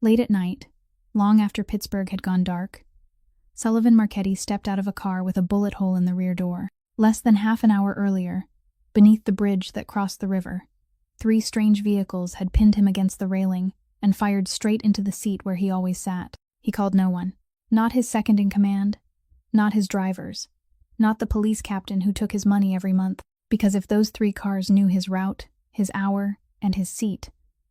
Late at night, long after Pittsburgh had gone dark, Sullivan Marchetti stepped out of a car with a bullet hole in the rear door. Less than half an hour earlier, beneath the bridge that crossed the river, 3 strange vehicles had pinned him against the railing and fired straight into the seat where he always sat. He called no one. Not his second-in-command, not his drivers, not the police captain who took his money every month, because if those 3 cars knew his route, his hour, and his seat,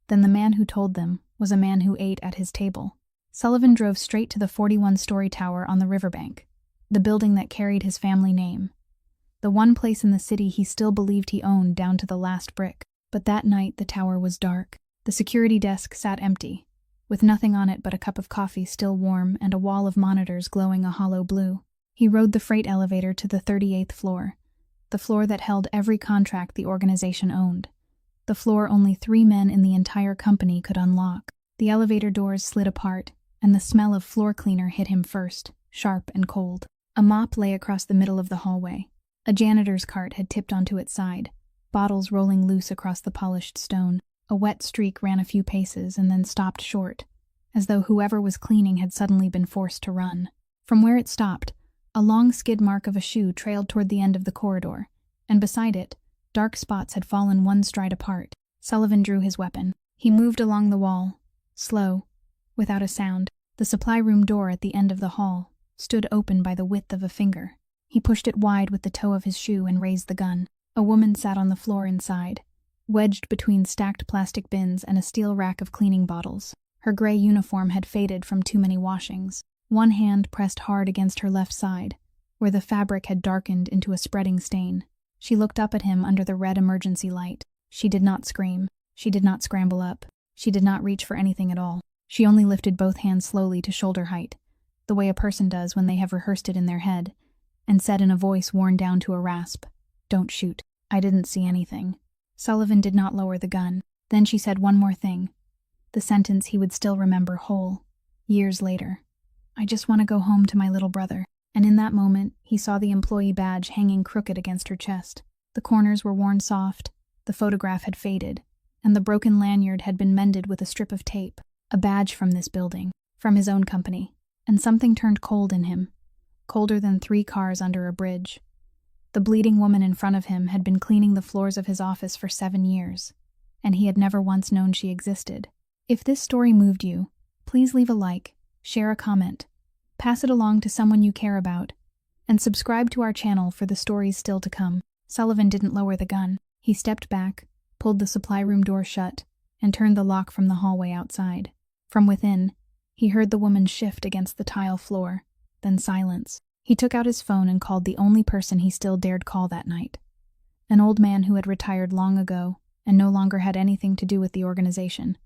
then the man who told them was a man who ate at his table. Sullivan drove straight to the 41-story tower on the riverbank, the building that carried his family name, the one place in the city he still believed he owned down to the last brick. But that night the tower was dark. The security desk sat empty, with nothing on it but a cup of coffee still warm and a wall of monitors glowing a hollow blue. He rode the freight elevator to the 38th floor, the floor that held every contract the organization owned, the floor only 3 men in the entire company could unlock. The elevator doors slid apart, and the smell of floor cleaner hit him first, sharp and cold. A mop lay across the middle of the hallway. A janitor's cart had tipped onto its side, bottles rolling loose across the polished stone. A wet streak ran a few paces and then stopped short, as though whoever was cleaning had suddenly been forced to run. From where it stopped, a long skid mark of a shoe trailed toward the end of the corridor, and beside it, dark spots had fallen one stride apart. Sullivan drew his weapon. He moved along the wall, slow, without a sound. The supply room door at the end of the hall stood open by the width of a finger. He pushed it wide with the toe of his shoe and raised the gun. A woman sat on the floor inside, wedged between stacked plastic bins and a steel rack of cleaning bottles. Her gray uniform had faded from too many washings. One hand pressed hard against her left side, where the fabric had darkened into a spreading stain. She looked up at him under the red emergency light. She did not scream. She did not scramble up. She did not reach for anything at all. She only lifted both hands slowly to shoulder height, the way a person does when they have rehearsed it in their head, and said in a voice worn down to a rasp, "Don't shoot. I didn't see anything." Sullivan did not lower the gun. Then she said one more thing, the sentence he would still remember whole, years later. "I just want to go home to my little brother." And in that moment, he saw the employee badge hanging crooked against her chest. The corners were worn soft, the photograph had faded, and the broken lanyard had been mended with a strip of tape. A badge from this building, from his own company. And something turned cold in him, colder than 3 cars under a bridge. The bleeding woman in front of him had been cleaning the floors of his office for 7 years, and he had never once known she existed. If this story moved you, please leave a like, share a comment, pass it along to someone you care about, and subscribe to our channel for the stories still to come. Sullivan didn't lower the gun. He stepped back, pulled the supply room door shut, and turned the lock from the hallway outside. From within, he heard the woman shift against the tile floor, then silence. He took out his phone and called the only person he still dared call that night. An old man who had retired long ago and no longer had anything to do with the organization.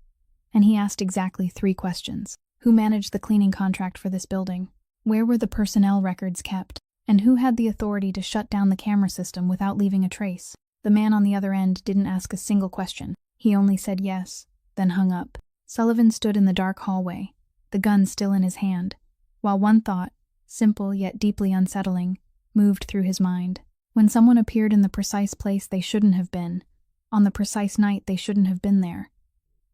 And he asked exactly 3 questions. Who managed the cleaning contract for this building? Where were the personnel records kept? And who had the authority to shut down the camera system without leaving a trace? The man on the other end didn't ask a single question. He only said yes, then hung up. Sullivan stood in the dark hallway, the gun still in his hand, while one thought, simple yet deeply unsettling, moved through his mind. When someone appeared in the precise place they shouldn't have been, on the precise night they shouldn't have been there,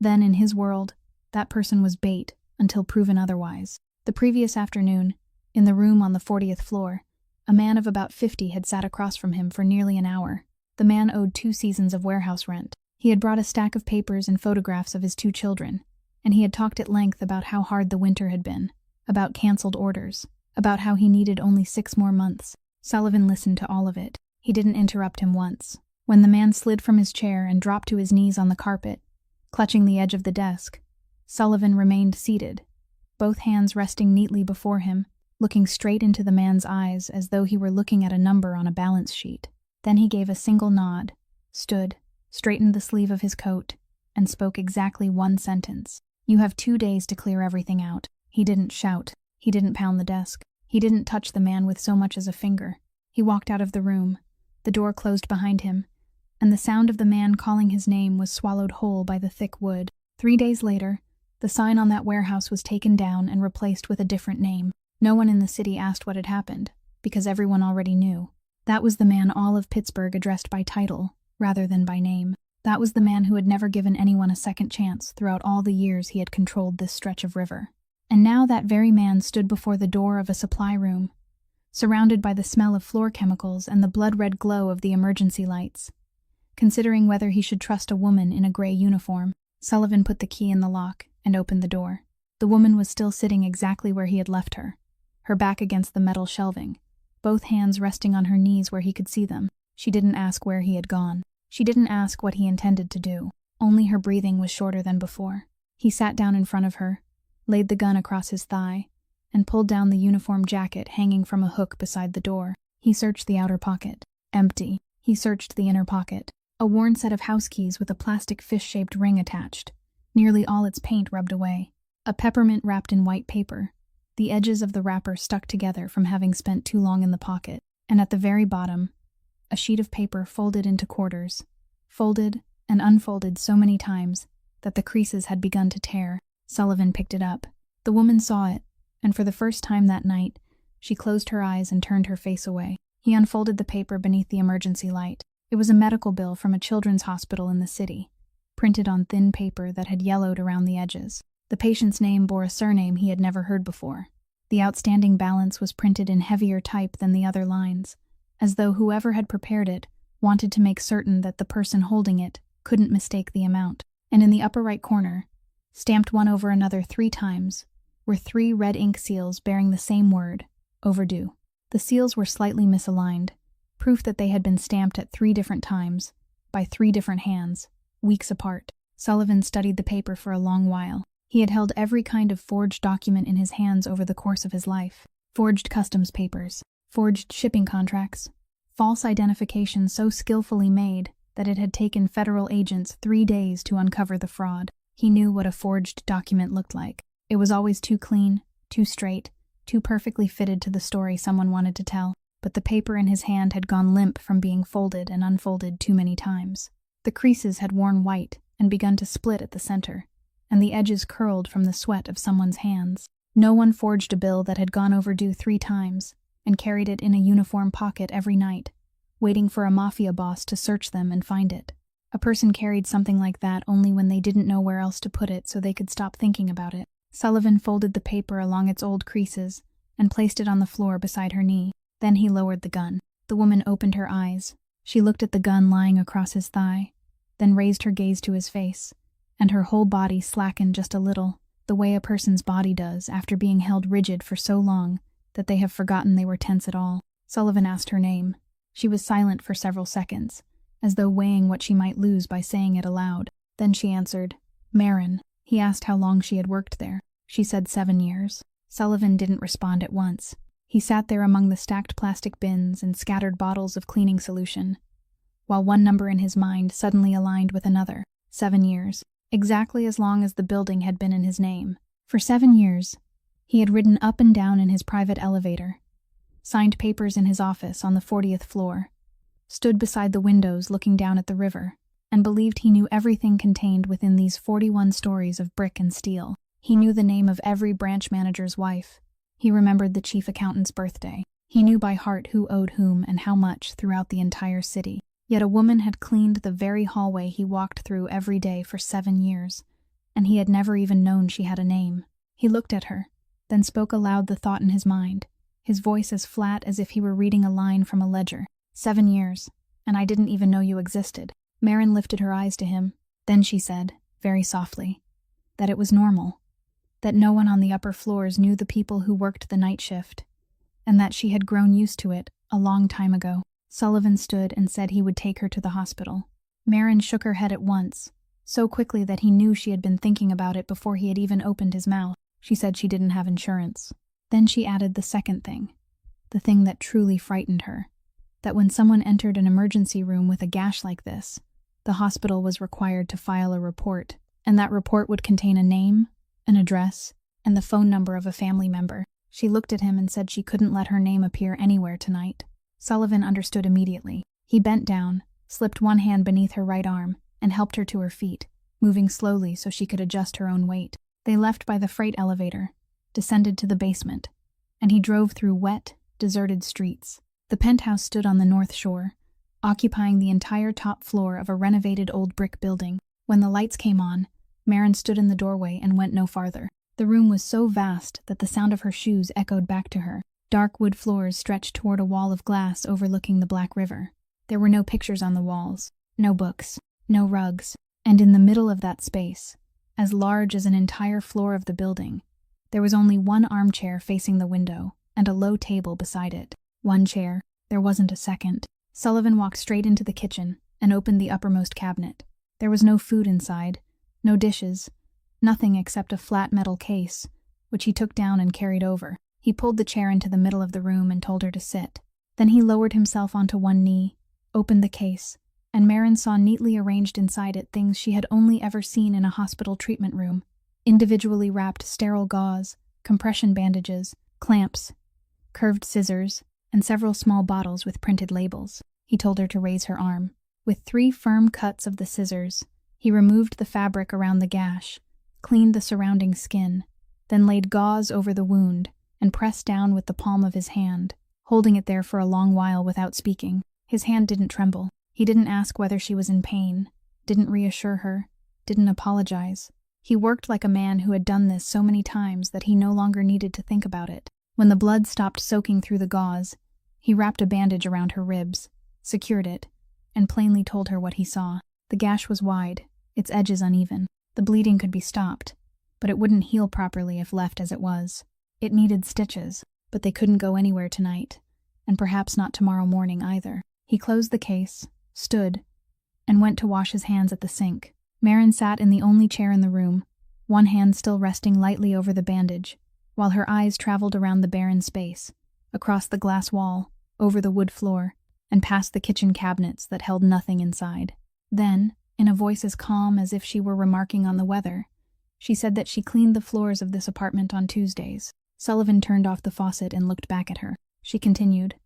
then in his world, that person was bait until proven otherwise. The previous afternoon, in the room on the 40th floor, a man of about 50 had sat across from him for nearly an hour. The man owed 2 seasons of warehouse rent. He had brought a stack of papers and photographs of his 2 children, and he had talked at length about how hard the winter had been, about canceled orders, about how he needed only 6 more months. Sullivan listened to all of it. He didn't interrupt him once. When the man slid from his chair and dropped to his knees on the carpet, clutching the edge of the desk, Sullivan remained seated, both hands resting neatly before him, looking straight into the man's eyes as though he were looking at a number on a balance sheet. Then he gave a single nod, stood, straightened the sleeve of his coat, and spoke exactly one sentence. "You have 2 days to clear everything out." He didn't shout. He didn't pound the desk. He didn't touch the man with so much as a finger. He walked out of the room. The door closed behind him, and the sound of the man calling his name was swallowed whole by the thick wood. 3 days later, the sign on that warehouse was taken down and replaced with a different name. No one in the city asked what had happened, because everyone already knew. That was the man all of Pittsburgh addressed by title, rather than by name. That was the man who had never given anyone a second chance throughout all the years he had controlled this stretch of river. And now that very man stood before the door of a supply room, surrounded by the smell of floor chemicals and the blood-red glow of the emergency lights. Considering whether he should trust a woman in a gray uniform, Sullivan put the key in the lock and opened the door. The woman was still sitting exactly where he had left her, her back against the metal shelving, both hands resting on her knees where he could see them. She didn't ask where he had gone. She didn't ask what he intended to do. Only her breathing was shorter than before. He sat down in front of her, laid the gun across his thigh, and pulled down the uniform jacket hanging from a hook beside the door. He searched the outer pocket. Empty. He searched the inner pocket. A worn set of house keys with a plastic fish-shaped ring attached, nearly all its paint rubbed away. A peppermint wrapped in white paper, the edges of the wrapper stuck together from having spent too long in the pocket, and at the very bottom, a sheet of paper folded into quarters, folded and unfolded so many times that the creases had begun to tear. Sullivan picked it up. The woman saw it, and for the first time that night, she closed her eyes and turned her face away. He unfolded the paper beneath the emergency light. It was a medical bill from a children's hospital in the city, printed on thin paper that had yellowed around the edges. The patient's name bore a surname he had never heard before. The outstanding balance was printed in heavier type than the other lines, as though whoever had prepared it wanted to make certain that the person holding it couldn't mistake the amount. And in the upper right corner, stamped one over another 3 times, were 3 red ink seals bearing the same word, overdue. The seals were slightly misaligned, proof that they had been stamped at 3 different times, by 3 different hands, weeks apart. Sullivan studied the paper for a long while. He had held every kind of forged document in his hands over the course of his life. Forged customs papers, forged shipping contracts, false identification so skillfully made that it had taken federal agents 3 days to uncover the fraud. He knew what a forged document looked like. It was always too clean, too straight, too perfectly fitted to the story someone wanted to tell. But the paper in his hand had gone limp from being folded and unfolded too many times. The creases had worn white and begun to split at the center, and the edges curled from the sweat of someone's hands. No one forged a bill that had gone overdue 3 times and carried it in a uniform pocket every night, waiting for a Mafia boss to search them and find it. A person carried something like that only when they didn't know where else to put it so they could stop thinking about it. Sullivan folded the paper along its old creases and placed it on the floor beside her knee. Then he lowered the gun. The woman opened her eyes. She looked at the gun lying across his thigh, then raised her gaze to his face, and her whole body slackened just a little, the way a person's body does after being held rigid for so long that they have forgotten they were tense at all. Sullivan asked her name. She was silent for several seconds, as though weighing what she might lose by saying it aloud. Then she answered, Marin. He asked how long she had worked there. She said 7 years. Sullivan didn't respond at once. He sat there among the stacked plastic bins and scattered bottles of cleaning solution, while one number in his mind suddenly aligned with another. 7 years. Exactly as long as the building had been in his name. For 7 years, he had ridden up and down in his private elevator, signed papers in his office on the 40th floor, stood beside the windows looking down at the river, and believed he knew everything contained within these 41 stories of brick and steel. He knew the name of every branch manager's wife. He remembered the chief accountant's birthday. He knew by heart who owed whom and how much throughout the entire city. Yet a woman had cleaned the very hallway he walked through every day for 7 years, and he had never even known she had a name. He looked at her, then spoke aloud the thought in his mind, his voice as flat as if he were reading a line from a ledger. 7 years, and I didn't even know you existed. Marin lifted her eyes to him. Then she said, very softly, that it was normal, that no one on the upper floors knew the people who worked the night shift, and that she had grown used to it a long time ago. Sullivan stood and said he would take her to the hospital. Marin shook her head at once, so quickly that he knew she had been thinking about it before he had even opened his mouth. She said she didn't have insurance. Then she added the second thing, the thing that truly frightened her, that when someone entered an emergency room with a gash like this, the hospital was required to file a report, and that report would contain a name, an address, and the phone number of a family member. She looked at him and said she couldn't let her name appear anywhere tonight. Sullivan understood immediately. He bent down, slipped one hand beneath her right arm, and helped her to her feet, moving slowly so she could adjust her own weight. They left by the freight elevator, descended to the basement, and he drove through wet, deserted streets. The penthouse stood on the north shore, occupying the entire top floor of a renovated old brick building. When the lights came on, Marin stood in the doorway and went no farther. The room was so vast that the sound of her shoes echoed back to her. Dark wood floors stretched toward a wall of glass overlooking the Black River. There were no pictures on the walls, no books, no rugs, and in the middle of that space, as large as an entire floor of the building, there was only one armchair facing the window and a low table beside it. One chair, there wasn't a second. Sullivan walked straight into the kitchen and opened the uppermost cabinet. There was no food inside, no dishes, nothing except a flat metal case, which he took down and carried over. He pulled the chair into the middle of the room and told her to sit. Then he lowered himself onto one knee, opened the case, and Marin saw neatly arranged inside it things she had only ever seen in a hospital treatment room. Individually wrapped sterile gauze, compression bandages, clamps, curved scissors, and several small bottles with printed labels. He told her to raise her arm. With 3 firm cuts of the scissors, he removed the fabric around the gash, cleaned the surrounding skin, then laid gauze over the wound and pressed down with the palm of his hand, holding it there for a long while without speaking. His hand didn't tremble. He didn't ask whether she was in pain, didn't reassure her, didn't apologize. He worked like a man who had done this so many times that he no longer needed to think about it. When the blood stopped soaking through the gauze, he wrapped a bandage around her ribs, secured it, and plainly told her what he saw. The gash was wide, its edges uneven. The bleeding could be stopped, but it wouldn't heal properly if left as it was. It needed stitches, but they couldn't go anywhere tonight, and perhaps not tomorrow morning either. He closed the case, stood, and went to wash his hands at the sink. Marin sat in the only chair in the room, one hand still resting lightly over the bandage, while her eyes traveled around the barren space, across the glass wall, over the wood floor, and past the kitchen cabinets that held nothing inside. Then, in a voice as calm as if she were remarking on the weather, she said that she cleaned the floors of this apartment on Tuesdays. Sullivan turned off the faucet and looked back at her. She continued,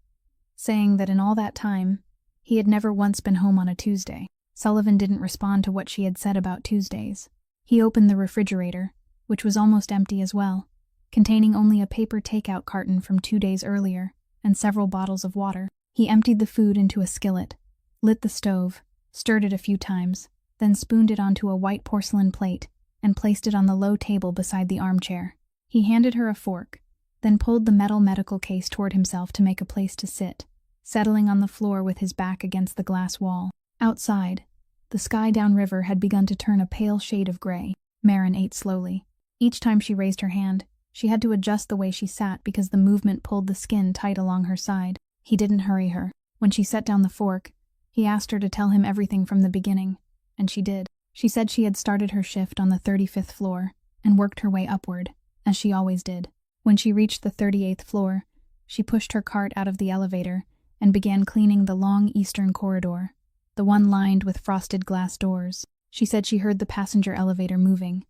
saying that in all that time, he had never once been home on a Tuesday. Sullivan didn't respond to what she had said about Tuesdays. He opened the refrigerator, which was almost empty as well, containing only a paper takeout carton from 2 days earlier and several bottles of water. He emptied the food into a skillet, lit the stove, stirred it a few times, then spooned it onto a white porcelain plate and placed it on the low table beside the armchair. He handed her a fork, then pulled the metal medical case toward himself to make a place to sit, settling on the floor with his back against the glass wall. Outside, the sky downriver had begun to turn a pale shade of gray. Marin ate slowly. Each time she raised her hand, she had to adjust the way she sat because the movement pulled the skin tight along her side. He didn't hurry her. When she set down the fork, he asked her to tell him everything from the beginning, and she did. She said she had started her shift on the 35th floor and worked her way upward, as she always did. When she reached the 38th floor, she pushed her cart out of the elevator and began cleaning the long eastern corridor, the one lined with frosted glass doors. She said she heard the passenger elevator moving,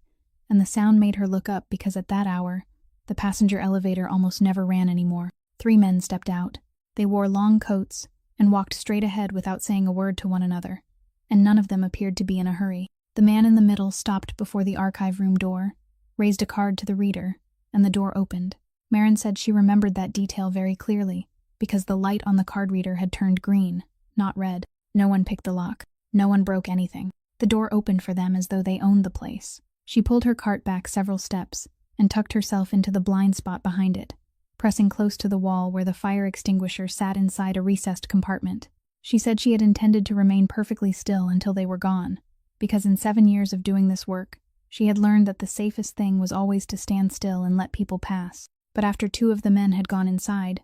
and the sound made her look up because at that hour, the passenger elevator almost never ran anymore. 3 men stepped out. They wore long coats and walked straight ahead without saying a word to one another, and none of them appeared to be in a hurry. The man in the middle stopped before the archive room door, raised a card to the reader, and the door opened. Marin said she remembered that detail very clearly, because the light on the card reader had turned green, not red. No one picked the lock. No one broke anything. The door opened for them as though they owned the place. She pulled her cart back several steps and tucked herself into the blind spot behind it, pressing close to the wall where the fire extinguisher sat inside a recessed compartment. She said she had intended to remain perfectly still until they were gone, because in 7 years of doing this work, she had learned that the safest thing was always to stand still and let people pass. But after 2 of the men had gone inside,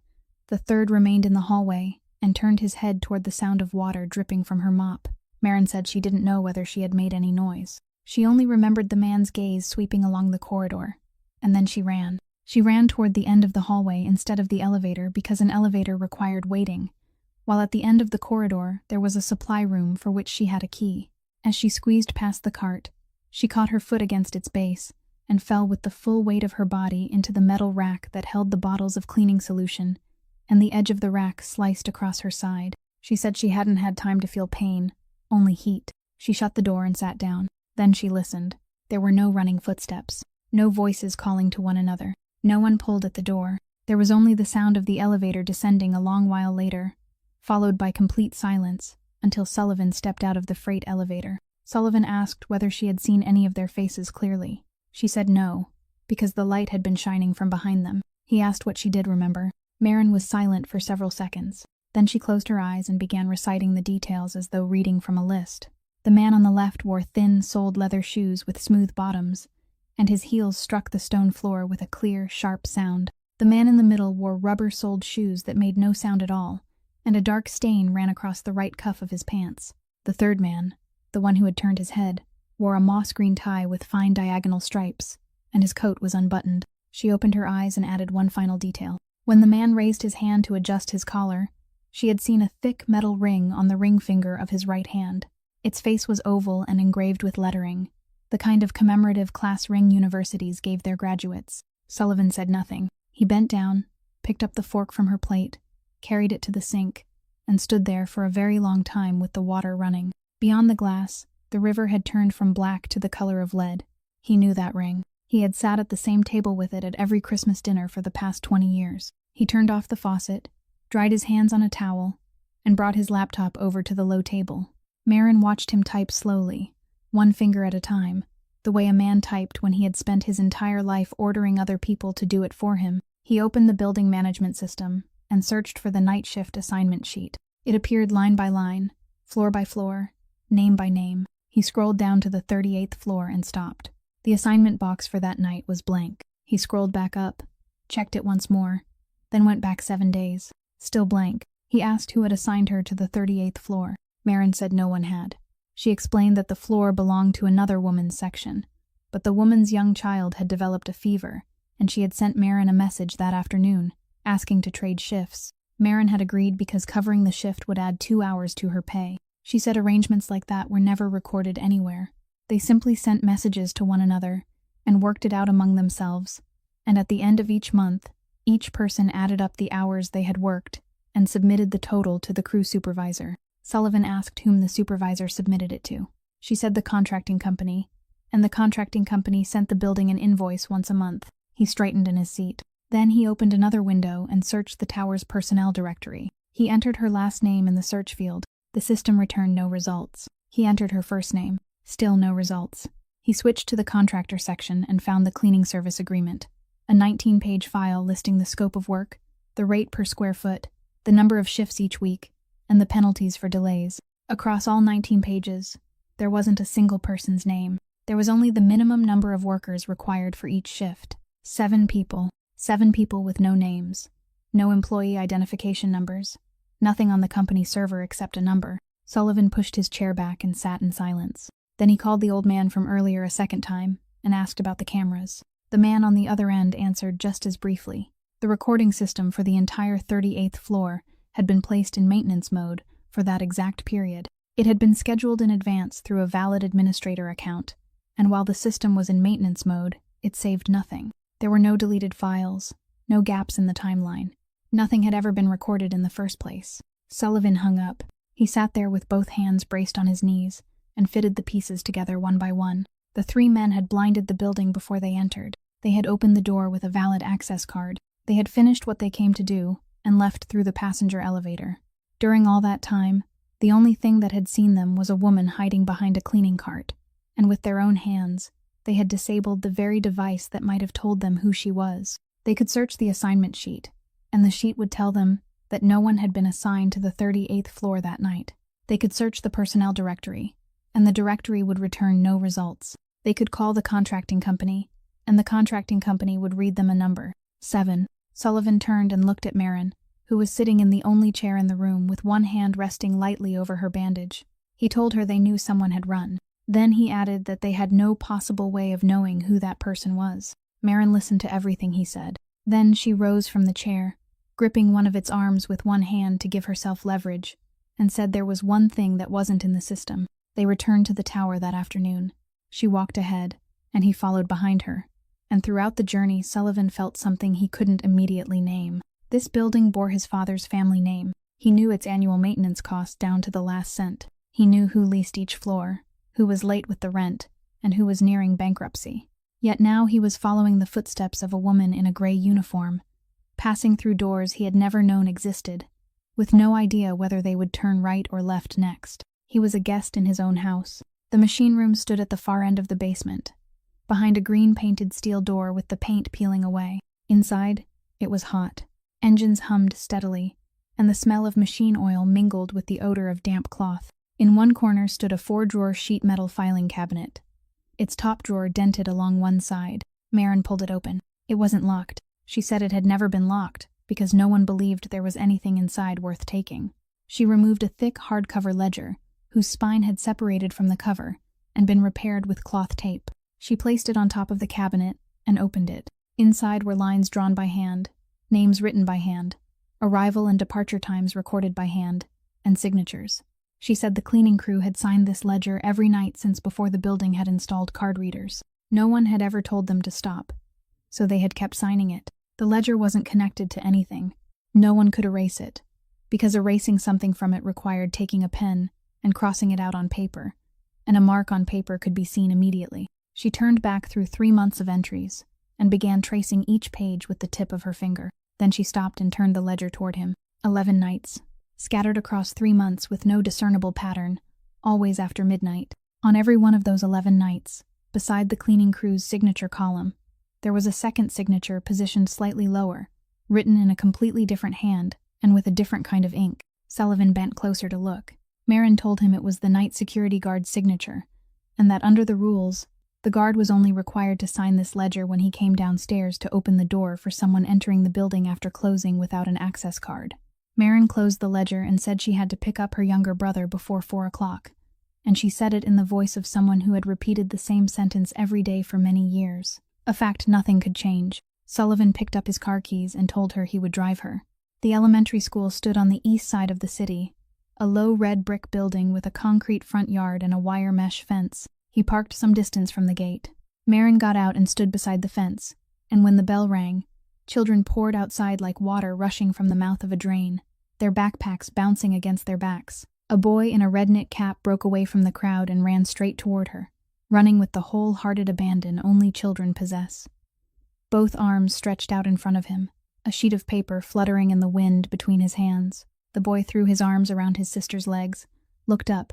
the third remained in the hallway and turned his head toward the sound of water dripping from her mop. Marin said she didn't know whether she had made any noise. She only remembered the man's gaze sweeping along the corridor, and then she ran. She ran toward the end of the hallway instead of the elevator because an elevator required waiting, while at the end of the corridor there was a supply room for which she had a key. As she squeezed past the cart, she caught her foot against its base and fell with the full weight of her body into the metal rack that held the bottles of cleaning solution, and the edge of the rack sliced across her side. She said she hadn't had time to feel pain, only heat. She shut the door and sat down. Then she listened. There were no running footsteps, no voices calling to one another. No one pulled at the door. There was only the sound of the elevator descending a long while later, followed by complete silence, until Sullivan stepped out of the freight elevator. Sullivan asked whether she had seen any of their faces clearly. She said no, because the light had been shining from behind them. He asked what she did remember. Marin was silent for several seconds. Then she closed her eyes and began reciting the details as though reading from a list. The man on the left wore thin, soled leather shoes with smooth bottoms, and his heels struck the stone floor with a clear, sharp sound. The man in the middle wore rubber-soled shoes that made no sound at all, and a dark stain ran across the right cuff of his pants. The third man, the one who had turned his head, wore a moss-green tie with fine diagonal stripes, and his coat was unbuttoned. She opened her eyes and added one final detail. When the man raised his hand to adjust his collar, she had seen a thick metal ring on the ring finger of his right hand. Its face was oval and engraved with lettering, the kind of commemorative class ring universities gave their graduates. Sullivan said nothing. He bent down, picked up the fork from her plate, carried it to the sink, and stood there for a very long time with the water running. Beyond the glass, the river had turned from black to the color of lead. He knew that ring. He had sat at the same table with it at every Christmas dinner for the past 20 years. He turned off the faucet, dried his hands on a towel, and brought his laptop over to the low table. Marin watched him type slowly, one finger at a time, the way a man typed when he had spent his entire life ordering other people to do it for him. He opened the building management system and searched for the night shift assignment sheet. It appeared line by line, floor by floor, name by name. He scrolled down to the 38th floor and stopped. The assignment box for that night was blank. He scrolled back up, checked it once more, then went back 7 days. Still blank. He asked who had assigned her to the 38th floor. Marin said no one had. She explained that the floor belonged to another woman's section, but the woman's young child had developed a fever, and she had sent Marin a message that afternoon, asking to trade shifts. Marin had agreed because covering the shift would add 2 hours to her pay. She said arrangements like that were never recorded anywhere. They simply sent messages to one another and worked it out among themselves, and at the end of each month, each person added up the hours they had worked and submitted the total to the crew supervisor. Sullivan asked whom the supervisor submitted it to. She said the contracting company, and the contracting company sent the building an invoice once a month. He straightened in his seat. Then he opened another window and searched the tower's personnel directory. He entered her last name in the search field. The system returned no results. He entered her first name. Still no results. He switched to the contractor section and found the cleaning service agreement, a 19-page file listing the scope of work, the rate per square foot, the number of shifts each week, and the penalties for delays. Across all 19 pages, there wasn't a single person's name. There was only the minimum number of workers required for each shift. 7 people. 7 people with no names. No employee identification numbers. Nothing on the company server except a number. Sullivan pushed his chair back and sat in silence. Then he called the old man from earlier a second time and asked about the cameras. The man on the other end answered just as briefly. The recording system for the entire 38th floor had been placed in maintenance mode for that exact period. It had been scheduled in advance through a valid administrator account, and while the system was in maintenance mode, it saved nothing. There were no deleted files, no gaps in the timeline. Nothing had ever been recorded in the first place. Sullivan hung up. He sat there with both hands braced on his knees and fitted the pieces together one by one. The 3 men had blinded the building before they entered. They had opened the door with a valid access card. They had finished what they came to do and left through the passenger elevator. During all that time, the only thing that had seen them was a woman hiding behind a cleaning cart, and with their own hands, they had disabled the very device that might have told them who she was. They could search the assignment sheet, and the sheet would tell them that no one had been assigned to the 38th floor that night. They could search the personnel directory, and the directory would return no results. They could call the contracting company, and the contracting company would read them a number. 7. Sullivan turned and looked at Marin, who was sitting in the only chair in the room with one hand resting lightly over her bandage. He told her they knew someone had run. Then he added that they had no possible way of knowing who that person was. Marin listened to everything he said. Then she rose from the chair, gripping one of its arms with one hand to give herself leverage, and said there was one thing that wasn't in the system. They returned to the tower that afternoon. She walked ahead, and he followed behind her. And throughout the journey, Sullivan felt something he couldn't immediately name. This building bore his father's family name. He knew its annual maintenance costs down to the last cent. He knew who leased each floor, who was late with the rent, and who was nearing bankruptcy. Yet now he was following the footsteps of a woman in a gray uniform, passing through doors he had never known existed, with no idea whether they would turn right or left next. He was a guest in his own house. The machine room stood at the far end of the basement, behind a green-painted steel door with the paint peeling away. Inside, it was hot. Engines hummed steadily, and the smell of machine oil mingled with the odor of damp cloth. In one corner stood a 4-drawer sheet metal filing cabinet, its top drawer dented along one side. Maren pulled it open. It wasn't locked. She said it had never been locked, because no one believed there was anything inside worth taking. She removed a thick hardcover ledger, whose spine had separated from the cover and been repaired with cloth tape. She placed it on top of the cabinet and opened it. Inside were lines drawn by hand, names written by hand, arrival and departure times recorded by hand, and signatures. She said the cleaning crew had signed this ledger every night since before the building had installed card readers. No one had ever told them to stop, so they had kept signing it. The ledger wasn't connected to anything. No one could erase it, because erasing something from it required taking a pen and crossing it out on paper, and a mark on paper could be seen immediately. She turned back through 3 months of entries and began tracing each page with the tip of her finger. Then she stopped and turned the ledger toward him. 11 nights, scattered across 3 months with no discernible pattern, always after midnight. On every one of those 11 nights, beside the cleaning crew's signature column, there was a second signature positioned slightly lower, written in a completely different hand and with a different kind of ink. Sullivan bent closer to look. Maren told him it was the night security guard's signature, and that under the rules, the guard was only required to sign this ledger when he came downstairs to open the door for someone entering the building after closing without an access card. Maren closed the ledger and said she had to pick up her younger brother before 4 o'clock, and she said it in the voice of someone who had repeated the same sentence every day for many years. A fact nothing could change. Sullivan picked up his car keys and told her he would drive her. The elementary school stood on the east side of the city, a low red brick building with a concrete front yard and a wire mesh fence. He parked some distance from the gate. Maren got out and stood beside the fence, and when the bell rang, children poured outside like water rushing from the mouth of a drain, their backpacks bouncing against their backs. A boy in a red knit cap broke away from the crowd and ran straight toward her, running with the whole-hearted abandon only children possess. Both arms stretched out in front of him, a sheet of paper fluttering in the wind between his hands. The boy threw his arms around his sister's legs, looked up,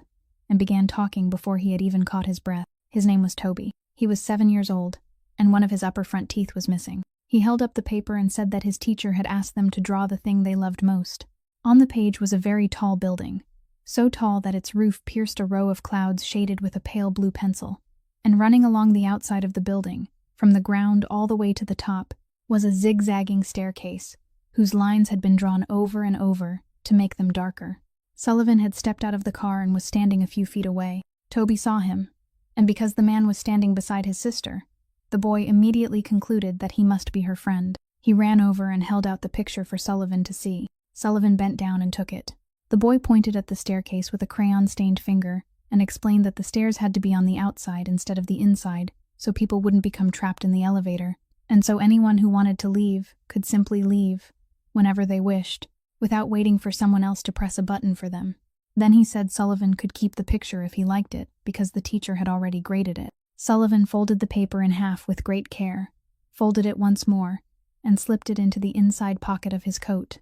and began talking before he had even caught his breath. His name was Toby. He was 7 years old, and one of his upper front teeth was missing. He held up the paper and said that his teacher had asked them to draw the thing they loved most. On the page was a very tall building, so tall that its roof pierced a row of clouds shaded with a pale blue pencil, and running along the outside of the building, from the ground all the way to the top, was a zigzagging staircase, whose lines had been drawn over and over to make them darker. Sullivan had stepped out of the car and was standing a few feet away. Toby saw him, and because the man was standing beside his sister, the boy immediately concluded that he must be her friend. He ran over and held out the picture for Sullivan to see. Sullivan bent down and took it. The boy pointed at the staircase with a crayon-stained finger and explained that the stairs had to be on the outside instead of the inside, so people wouldn't become trapped in the elevator, and so anyone who wanted to leave could simply leave, whenever they wished, without waiting for someone else to press a button for them. Then he said Sullivan could keep the picture if he liked it, because the teacher had already graded it. Sullivan folded the paper in half with great care, folded it once more, and slipped it into the inside pocket of his coat,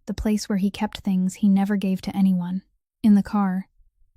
the place where he kept things he never gave to anyone. In the car,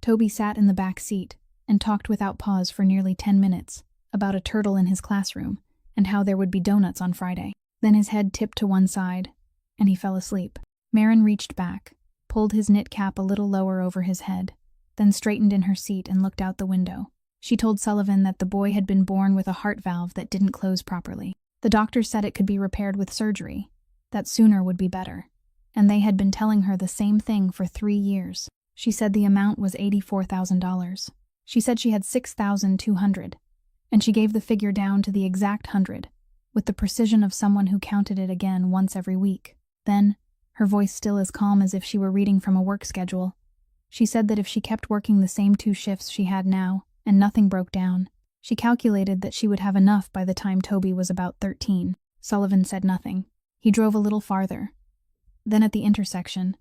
Toby sat in the back seat and talked without pause for nearly 10 minutes about a turtle in his classroom and how there would be donuts on Friday. Then his head tipped to one side, and he fell asleep. Maren reached back, pulled his knit cap a little lower over his head, then straightened in her seat and looked out the window. She told Sullivan that the boy had been born with a heart valve that didn't close properly. The doctor said it could be repaired with surgery, that sooner would be better, and they had been telling her the same thing for 3 years. She said the amount was $84,000. She said she had 6,200, and she gave the figure down to the exact 100, with the precision of someone who counted it again once every week. Then, her voice still as calm as if she were reading from a work schedule, she said that if she kept working the same 2 shifts she had now, and nothing broke down, she calculated that she would have enough by the time Toby was about 13. Sullivan said nothing. He drove a little farther. Then at the intersection,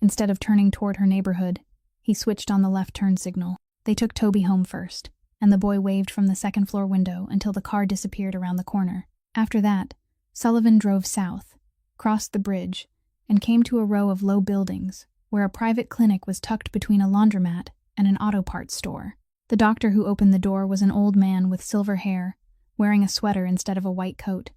instead of turning toward her neighborhood, he switched on the left turn signal. They took Toby home first, and the boy waved from the second-floor window until the car disappeared around the corner. After that, Sullivan drove south, crossed the bridge, and came to a row of low buildings, where a private clinic was tucked between a laundromat and an auto parts store. The doctor who opened the door was an old man with silver hair, wearing a sweater instead of a white coat,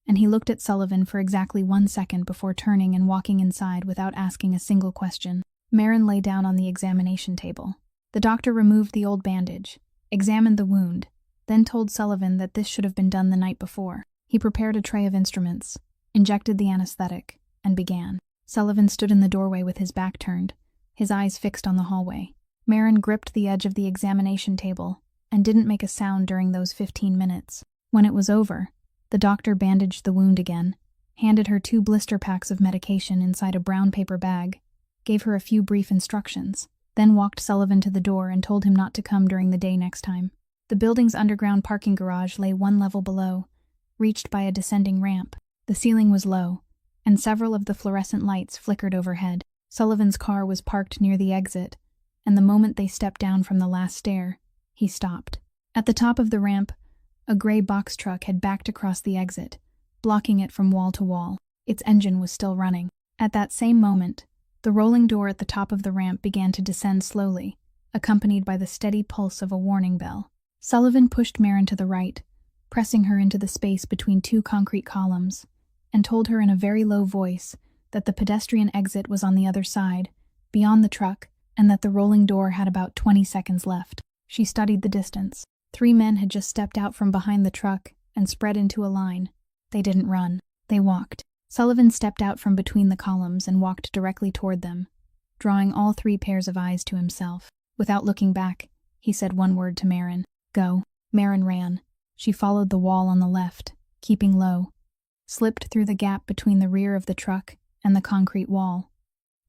and he looked at Sullivan for exactly 1 second before turning and walking inside without asking a single question. Marin lay down on the examination table. The doctor removed the old bandage, examined the wound, then told Sullivan that this should have been done the night before. He prepared a tray of instruments, injected the anesthetic, and began. Sullivan stood in the doorway with his back turned, his eyes fixed on the hallway. Marin gripped the edge of the examination table and didn't make a sound during those 15 minutes. When it was over, the doctor bandaged the wound again, handed her 2 blister packs of medication inside a brown paper bag, gave her a few brief instructions, then walked Sullivan to the door and told him not to come during the day next time. The building's underground parking garage lay 1 level below, reached by a descending ramp. The ceiling was low, and several of the fluorescent lights flickered overhead. Sullivan's car was parked near the exit, and the moment they stepped down from the last stair, he stopped. At the top of the ramp, a gray box truck had backed across the exit, blocking it from wall to wall. Its engine was still running. At that same moment, the rolling door at the top of the ramp began to descend slowly, accompanied by the steady pulse of a warning bell. Sullivan pushed Marin to the right, pressing her into the space between 2 concrete columns, and told her in a very low voice that the pedestrian exit was on the other side, beyond the truck, and that the rolling door had about 20 seconds left. She studied the distance. 3 men had just stepped out from behind the truck and spread into a line. They didn't run. They walked. Sullivan stepped out from between the columns and walked directly toward them, drawing all 3 pairs of eyes to himself. Without looking back, he said one word to Marin. Go. Marin ran. She followed the wall on the left, keeping low, slipped through the gap between the rear of the truck and the concrete wall,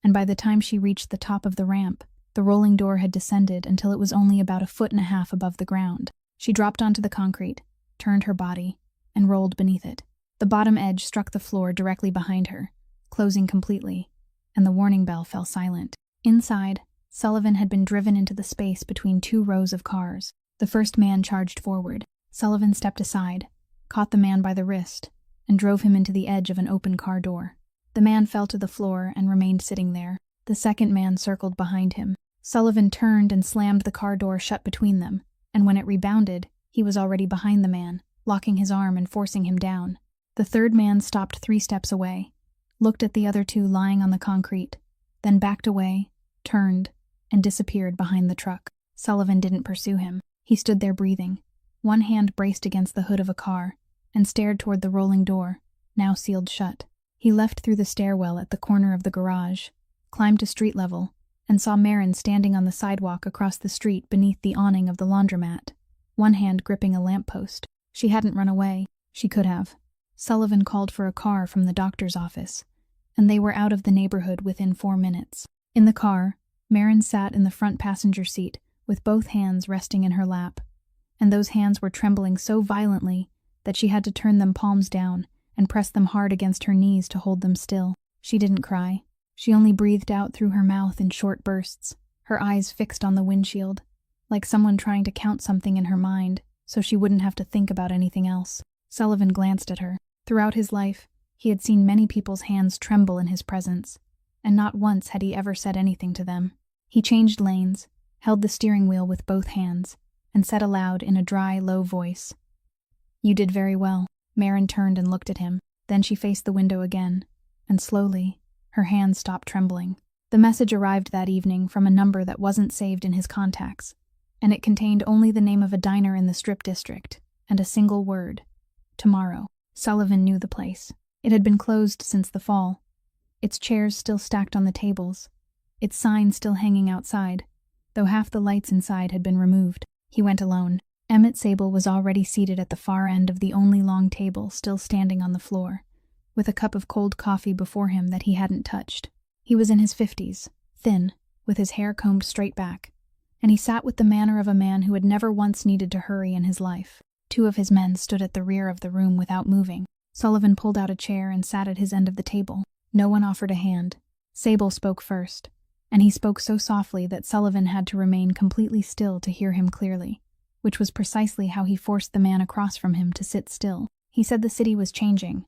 and by the time she reached the top of the ramp, the rolling door had descended until it was only about 1.5 feet above the ground. She dropped onto the concrete, turned her body, and rolled beneath it. The bottom edge struck the floor directly behind her, closing completely, and the warning bell fell silent. Inside, Sullivan had been driven into the space between 2 rows of cars. The first man charged forward. Sullivan stepped aside, caught the man by the wrist, and drove him into the edge of an open car door. The man fell to the floor and remained sitting there. The second man circled behind him. Sullivan turned and slammed the car door shut between them, and when it rebounded, he was already behind the man, locking his arm and forcing him down. The third man stopped 3 steps away, looked at the other 2 lying on the concrete, then backed away, turned, and disappeared behind the truck. Sullivan didn't pursue him. He stood there breathing, one hand braced against the hood of a car, and stared toward the rolling door, now sealed shut. He left through the stairwell at the corner of the garage, climbed to street level, and saw Marin standing on the sidewalk across the street beneath the awning of the laundromat, one hand gripping a lamppost. She hadn't run away. She could have. Sullivan called for a car from the doctor's office, and they were out of the neighborhood within 4 minutes. In the car, Marin sat in the front passenger seat with both hands resting in her lap, and those hands were trembling so violently that she had to turn them palms down and press them hard against her knees to hold them still. She didn't cry. She only breathed out through her mouth in short bursts, her eyes fixed on the windshield, like someone trying to count something in her mind so she wouldn't have to think about anything else. Sullivan glanced at her. Throughout his life, he had seen many people's hands tremble in his presence, and not once had he ever said anything to them. He changed lanes, held the steering wheel with both hands, and said aloud in a dry, low voice, "You did very well." Marin turned and looked at him. Then she faced the window again, and slowly, her hands stopped trembling. The message arrived that evening from a number that wasn't saved in his contacts, and it contained only the name of a diner in the Strip District, and a single word, tomorrow. Sullivan knew the place. It had been closed since the fall, its chairs still stacked on the tables, its sign still hanging outside, though half the lights inside had been removed. He went alone. Emmett Sable was already seated at the far end of the only long table still standing on the floor, with a cup of cold coffee before him that he hadn't touched. He was in his 50s, thin, with his hair combed straight back, and he sat with the manner of a man who had never once needed to hurry in his life. 2 of his men stood at the rear of the room without moving. Sullivan pulled out a chair and sat at his end of the table. No one offered a hand. Sable spoke first, and he spoke so softly that Sullivan had to remain completely still to hear him clearly, which was precisely how he forced the man across from him to sit still. He said the city was changing,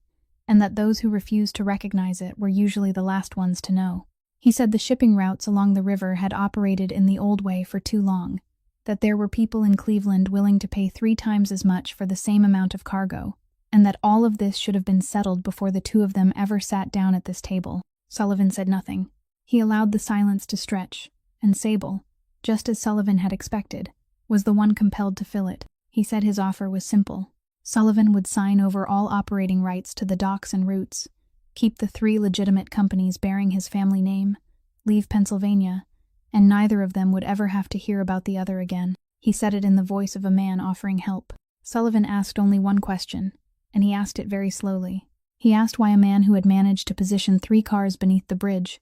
and that those who refused to recognize it were usually the last ones to know. He said the shipping routes along the river had operated in the old way for too long, that there were people in Cleveland willing to pay 3 times as much for the same amount of cargo, and that all of this should have been settled before the two of them ever sat down at this table. Sullivan said nothing. He allowed the silence to stretch, and Sable, just as Sullivan had expected, was the one compelled to fill it. He said his offer was simple. Sullivan would sign over all operating rights to the docks and routes, keep the 3 legitimate companies bearing his family name, leave Pennsylvania, and neither of them would ever have to hear about the other again. He said it in the voice of a man offering help. Sullivan asked only one question, and he asked it very slowly. He asked why a man who had managed to position 3 cars beneath the bridge,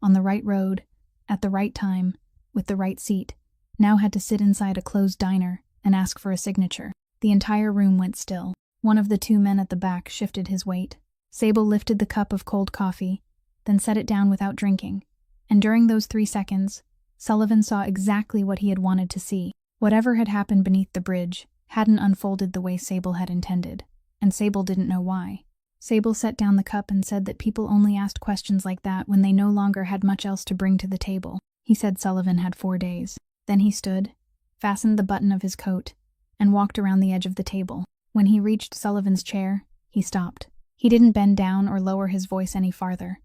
on the right road, at the right time, with the right seat, now had to sit inside a closed diner and ask for a signature. The entire room went still. One of the 2 men at the back shifted his weight. Sable lifted the cup of cold coffee, then set it down without drinking, and during those 3 seconds, Sullivan saw exactly what he had wanted to see. Whatever had happened beneath the bridge hadn't unfolded the way Sable had intended, and Sable didn't know why. Sable set down the cup and said that people only asked questions like that when they no longer had much else to bring to the table. He said Sullivan had 4 days. Then he stood, fastened the button of his coat, and walked around the edge of the table. When he reached Sullivan's chair, he stopped. He didn't bend down or lower his voice any farther,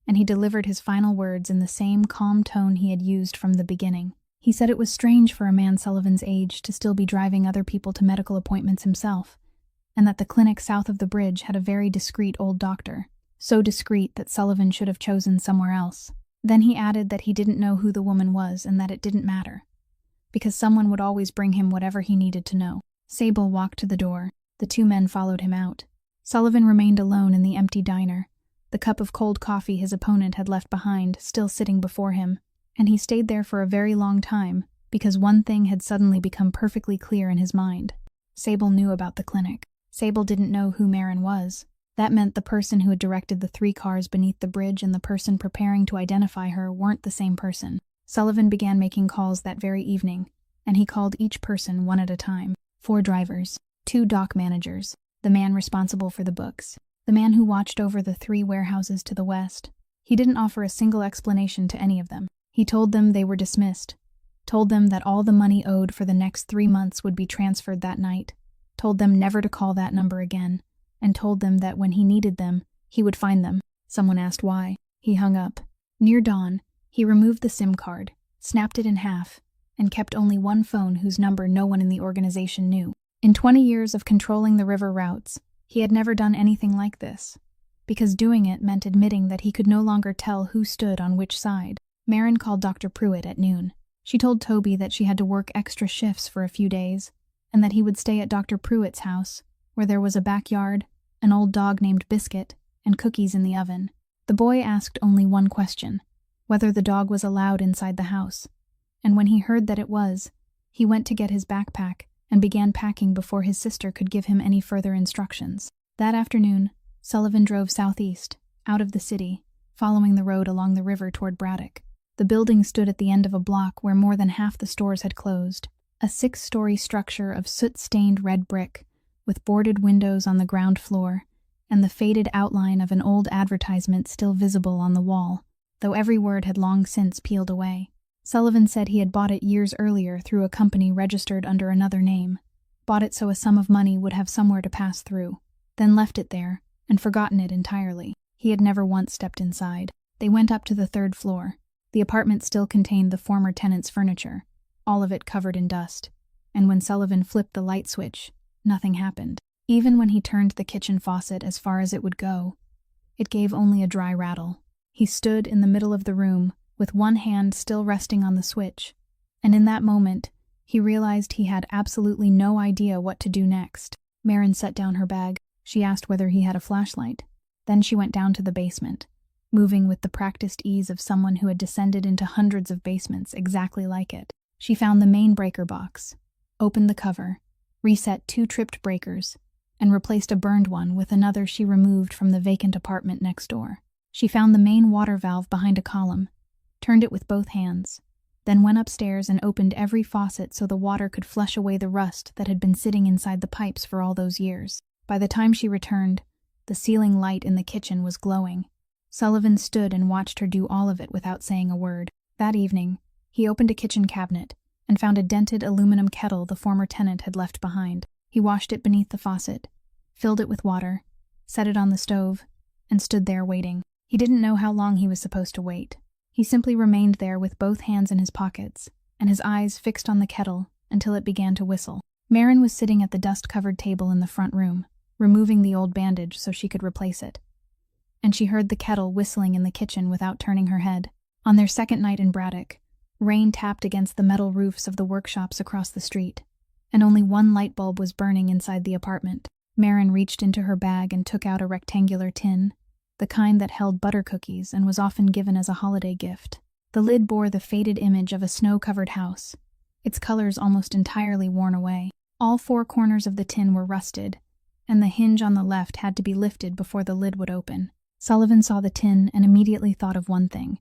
and he delivered his final words in the same calm tone he had used from the beginning. He said it was strange for a man Sullivan's age to still be driving other people to medical appointments himself, and that the clinic south of the bridge had a very discreet old doctor, so discreet that Sullivan should have chosen somewhere else. Then he added that he didn't know who the woman was and that it didn't matter, because someone would always bring him whatever he needed to know. Sable walked to the door. The 2 men followed him out. Sullivan remained alone in the empty diner, the cup of cold coffee his opponent had left behind still sitting before him, and he stayed there for a very long time because one thing had suddenly become perfectly clear in his mind. Sable knew about the clinic. Sable didn't know who Marin was. That meant the person who had directed the 3 cars beneath the bridge and the person preparing to identify her weren't the same person. Sullivan began making calls that very evening, and he called each person one at a time. 4 drivers, 2 dock managers, the man responsible for the books, the man who watched over the 3 warehouses to the west. He didn't offer a single explanation to any of them. He told them they were dismissed, told them that all the money owed for the next 3 months would be transferred that night, told them never to call that number again, and told them that when he needed them, he would find them. Someone asked why. He hung up. Near dawn, he removed the SIM card, snapped it in half, and kept only one phone whose number no one in the organization knew. In 20 years of controlling the river routes, he had never done anything like this, because doing it meant admitting that he could no longer tell who stood on which side. Marin called Dr. Pruitt at noon. She told Toby that she had to work extra shifts for a few days, and that he would stay at Dr. Pruitt's house, where there was a backyard, an old dog named Biscuit, and cookies in the oven. The boy asked only one question, whether the dog was allowed inside the house, and when he heard that it was, he went to get his backpack and began packing before his sister could give him any further instructions. That afternoon, Sullivan drove southeast, out of the city, following the road along the river toward Braddock. The building stood at the end of a block where more than half the stores had closed, a 6-story structure of soot-stained red brick, with boarded windows on the ground floor, and the faded outline of an old advertisement still visible on the wall, though every word had long since peeled away. Sullivan said he had bought it years earlier through a company registered under another name, bought it so a sum of money would have somewhere to pass through, then left it there and forgotten it entirely. He had never once stepped inside. They went up to the 3rd floor. The apartment still contained the former tenant's furniture, all of it covered in dust, and when Sullivan flipped the light switch, nothing happened. Even when he turned the kitchen faucet as far as it would go, it gave only a dry rattle. He stood in the middle of the room, with one hand still resting on the switch, and in that moment, he realized he had absolutely no idea what to do next. Marin set down her bag. She asked whether he had a flashlight. Then she went down to the basement, moving with the practiced ease of someone who had descended into hundreds of basements exactly like it. She found the main breaker box, opened the cover, reset 2 tripped breakers, and replaced a burned one with another she removed from the vacant apartment next door. She found the main water valve behind a column, turned it with both hands, then went upstairs and opened every faucet so the water could flush away the rust that had been sitting inside the pipes for all those years. By the time she returned, The ceiling light in the kitchen was glowing. Sullivan stood and watched her do all of it without saying a word. That evening, he opened a kitchen cabinet and found a dented aluminum kettle the former tenant had left behind. He washed it beneath the faucet, filled it with water, set it on the stove, and stood there waiting. He didn't know how long he was supposed to wait. He simply remained there with both hands in his pockets and his eyes fixed on the kettle until it began to whistle. Marin was sitting at the dust-covered table in the front room, removing the old bandage so she could replace it. And she heard the kettle whistling in the kitchen without turning her head. On their second night in Braddock, rain tapped against the metal roofs of the workshops across the street, and only one light bulb was burning inside the apartment. Marin reached into her bag and took out a rectangular tin, the kind that held butter cookies and was often given as a holiday gift. The lid bore the faded image of a snow-covered house, its colors almost entirely worn away. All four corners of the tin were rusted, and the hinge on the left had to be lifted before the lid would open. Sullivan saw the tin and immediately thought of one thing,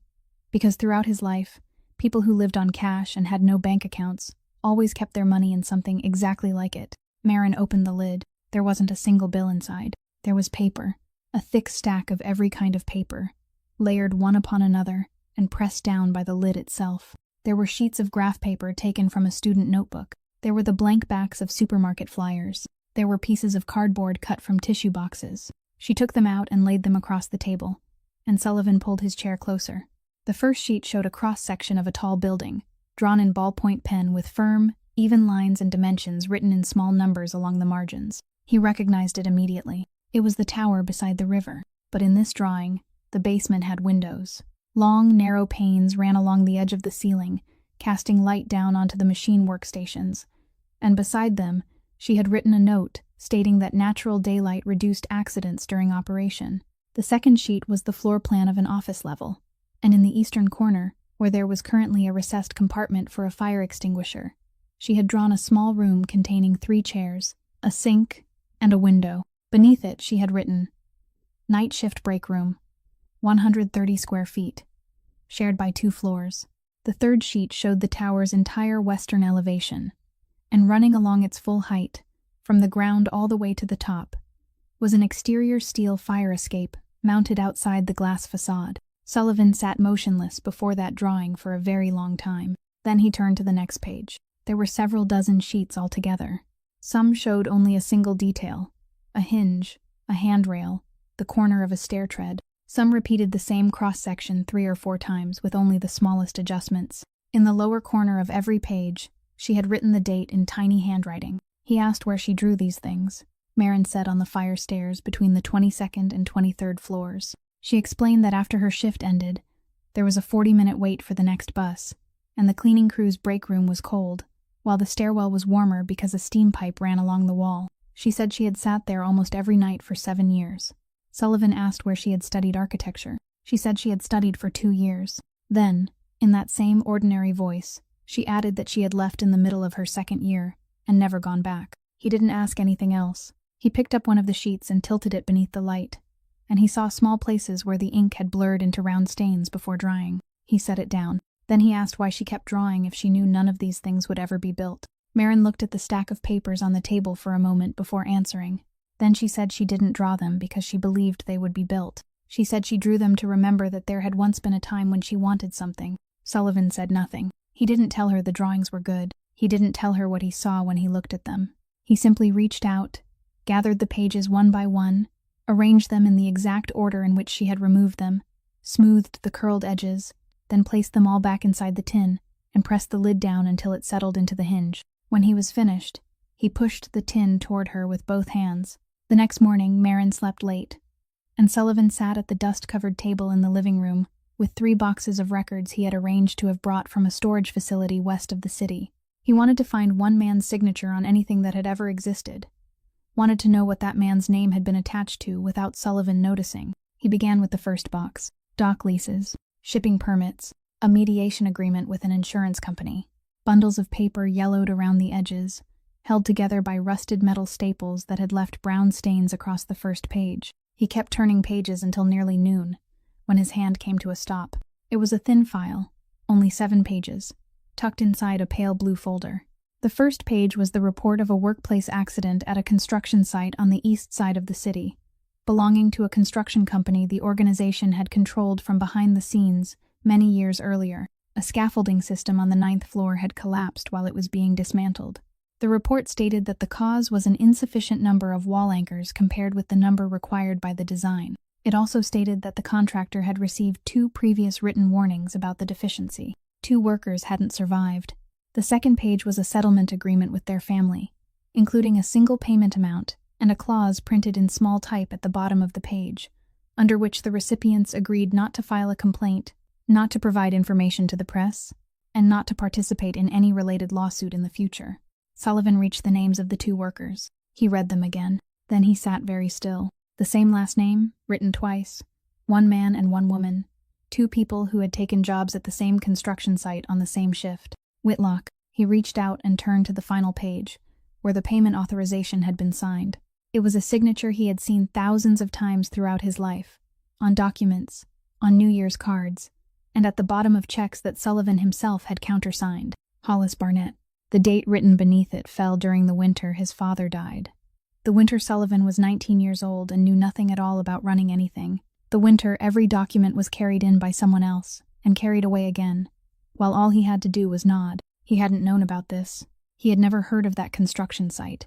because throughout his life, people who lived on cash and had no bank accounts always kept their money in something exactly like it. Marin opened the lid. There wasn't a single bill inside. There was paper, a thick stack of every kind of paper, layered one upon another and pressed down by the lid itself. There were sheets of graph paper taken from a student notebook. There were the blank backs of supermarket flyers. There were pieces of cardboard cut from tissue boxes. She took them out and laid them across the table, and Sullivan pulled his chair closer. The first sheet showed a cross-section of a tall building, drawn in ballpoint pen with firm, even lines and dimensions written in small numbers along the margins. He recognized it immediately. It was the tower beside the river, but in this drawing, the basement had windows. Long, narrow panes ran along the edge of the ceiling, casting light down onto the machine workstations, and beside them, she had written a note stating that natural daylight reduced accidents during operation. The second sheet was the floor plan of an office level, and in the eastern corner, where there was currently a recessed compartment for a fire extinguisher, she had drawn a small room containing 3 chairs, a sink, and a window. Beneath it, she had written, "Night shift break room, 130 square feet, shared by 2 floors." The third sheet showed the tower's entire western elevation, and running along its full height, from the ground all the way to the top, was an exterior steel fire escape mounted outside the glass facade. Sullivan sat motionless before that drawing for a very long time. Then he turned to the next page. There were several dozen sheets altogether. Some showed only a single detail, a hinge, a handrail, the corner of a stair tread. Some repeated the same cross-section 3 or 4 times with only the smallest adjustments. In the lower corner of every page, she had written the date in tiny handwriting. He asked where she drew these things. Marin said on the fire stairs between the 22nd and 23rd floors. She explained that after her shift ended, there was a 40-minute wait for the next bus, and the cleaning crew's break room was cold, while the stairwell was warmer because a steam pipe ran along the wall. She said she had sat there almost every night for 7 years. Sullivan asked where she had studied architecture. She said she had studied for 2 years. Then, in that same ordinary voice, she added that she had left in the middle of her 2nd year and never gone back. He didn't ask anything else. He picked up one of the sheets and tilted it beneath the light, and he saw small places where the ink had blurred into round stains before drying. He set it down. Then he asked why she kept drawing if she knew none of these things would ever be built. Marin looked at the stack of papers on the table for a moment before answering. Then she said she didn't draw them because she believed they would be built. She said she drew them to remember that there had once been a time when she wanted something. Sullivan said nothing. He didn't tell her the drawings were good. He didn't tell her what he saw when he looked at them. He simply reached out, gathered the pages one by one, arranged them in the exact order in which she had removed them, smoothed the curled edges, then placed them all back inside the tin, and pressed the lid down until it settled into the hinge. When he was finished, he pushed the tin toward her with both hands. The next morning, Marin slept late, and Sullivan sat at the dust-covered table in the living room with 3 boxes of records he had arranged to have brought from a storage facility west of the city. He wanted to find one man's signature on anything that had ever existed. Wanted to know what that man's name had been attached to without Sullivan noticing. He began with the first box: dock leases, shipping permits, a mediation agreement with an insurance company, bundles of paper yellowed around the edges, held together by rusted metal staples that had left brown stains across the first page. He kept turning pages until nearly noon, when his hand came to a stop. It was a thin file, only 7 pages, tucked inside a pale blue folder. The first page was the report of a workplace accident at a construction site on the east side of the city. belonging to a construction company the organization had controlled from behind the scenes many years earlier. A scaffolding system on the 9th floor had collapsed while it was being dismantled. The report stated that the cause was an insufficient number of wall anchors compared with the number required by the design. It also stated that the contractor had received 2 previous written warnings about the deficiency. 2 workers hadn't survived. The second page was a settlement agreement with their family, including a single payment amount and a clause printed in small type at the bottom of the page, under which the recipients agreed not to file a complaint, not to provide information to the press, and not to participate in any related lawsuit in the future. Sullivan reached the names of the 2 workers. He read them again. Then he sat very still. The same last name, written twice. 1 man and 1 woman. 2 people who had taken jobs at the same construction site on the same shift. Whitlock. He reached out and turned to the final page, where the payment authorization had been signed. It was a signature he had seen thousands of times throughout his life, on documents, on New Year's cards, and at the bottom of checks that Sullivan himself had countersigned. Hollis Barnett. The date written beneath it fell during the winter his father died. The winter Sullivan was 19 years old and knew nothing at all about running anything. The winter every document was carried in by someone else, and carried away again, while all he had to do was nod. He hadn't known about this. He had never heard of that construction site,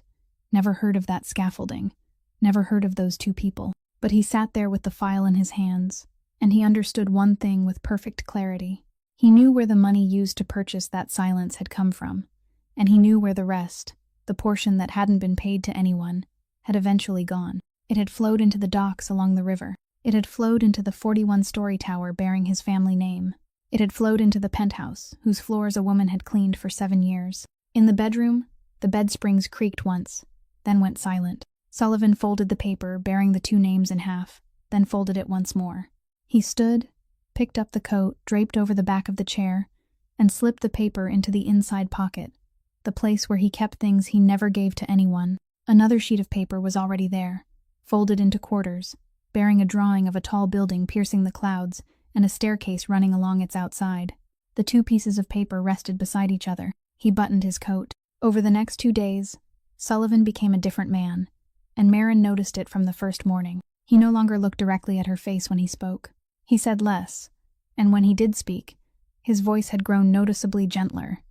never heard of that scaffolding, never heard of those 2 people. But he sat there with the file in his hands, and he understood one thing with perfect clarity. He knew where the money used to purchase that silence had come from, and he knew where the rest, the portion that hadn't been paid to anyone, had eventually gone. It had flowed into the docks along the river. It had flowed into the 41-story tower bearing his family name. It had flowed into the penthouse, whose floors a woman had cleaned for 7 years. In the bedroom, the bed springs creaked once, then went silent. Sullivan folded the paper, bearing the 2 names in half, then folded it once more. He stood, picked up the coat draped over the back of the chair, and slipped the paper into the inside pocket, the place where he kept things he never gave to anyone. Another sheet of paper was already there, folded into quarters, bearing a drawing of a tall building piercing the clouds and a staircase running along its outside. The 2 pieces of paper rested beside each other. He buttoned his coat. Over the next 2 days, Sullivan became a different man, and Marin noticed it from the first morning. He no longer looked directly at her face when he spoke. He said less, and when he did speak, his voice had grown noticeably gentler,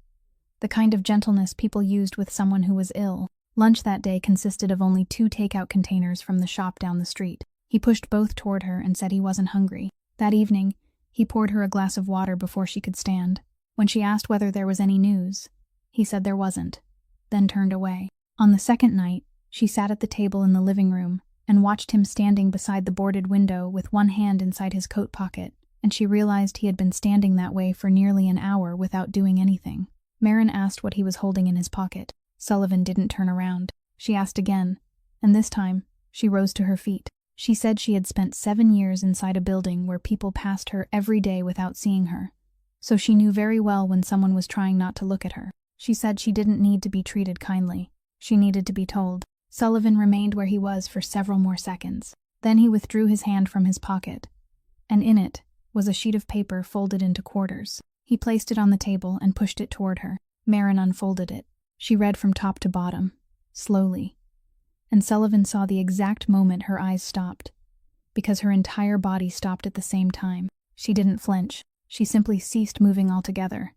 the kind of gentleness people used with someone who was ill. Lunch that day consisted of only 2 takeout containers from the shop down the street. He pushed both toward her and said he wasn't hungry. That evening, he poured her a glass of water before she could stand. When she asked whether there was any news, he said there wasn't, then turned away. On the second night, she sat at the table in the living room and watched him standing beside the boarded window with one hand inside his coat pocket, and she realized he had been standing that way for nearly an hour without doing anything. Marin asked what he was holding in his pocket. Sullivan didn't turn around. She asked again, and this time, she rose to her feet. She said she had spent 7 years inside a building where people passed her every day without seeing her, so she knew very well when someone was trying not to look at her. She said she didn't need to be treated kindly. She needed to be told. Sullivan remained where he was for several more seconds. Then he withdrew his hand from his pocket, and in it was a sheet of paper folded into quarters. He placed it on the table and pushed it toward her. Marin unfolded it. She read from top to bottom, slowly, and Sullivan saw the exact moment her eyes stopped, because her entire body stopped at the same time. She didn't flinch. She simply ceased moving altogether,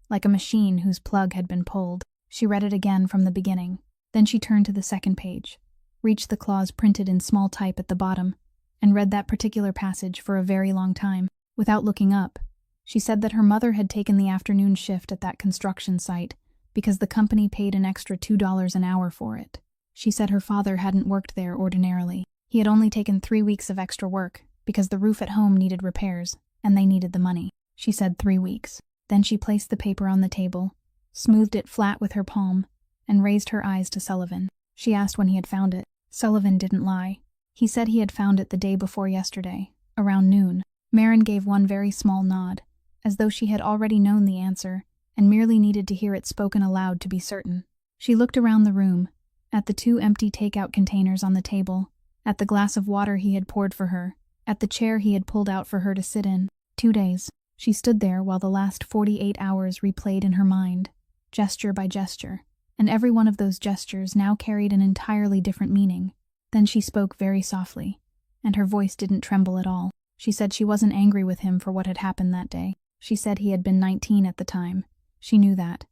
like a machine whose plug had been pulled. She read it again from the beginning. Then she turned to the second page, reached the clause printed in small type at the bottom, and read that particular passage for a very long time. Without looking up, she said that her mother had taken the afternoon shift at that construction site because the company paid an extra $2 an hour for it. She said her father hadn't worked there ordinarily. He had only taken 3 weeks of extra work because the roof at home needed repairs, and they needed the money. She said 3 weeks. Then she placed the paper on the table, smoothed it flat with her palm, and raised her eyes to Sullivan. She asked when he had found it. Sullivan didn't lie. He said he had found it the day before yesterday, around noon. Marin gave one very small nod, as though she had already known the answer and merely needed to hear it spoken aloud to be certain. She looked around the room, at the 2 empty takeout containers on the table, at the glass of water he had poured for her, at the chair he had pulled out for her to sit in. 2 days. She stood there while the last 48 hours replayed in her mind, gesture by gesture, and every one of those gestures now carried an entirely different meaning. Then she spoke very softly, and her voice didn't tremble at all. She said she wasn't angry with him for what had happened that day. She said he had been 19 at the time. She knew that.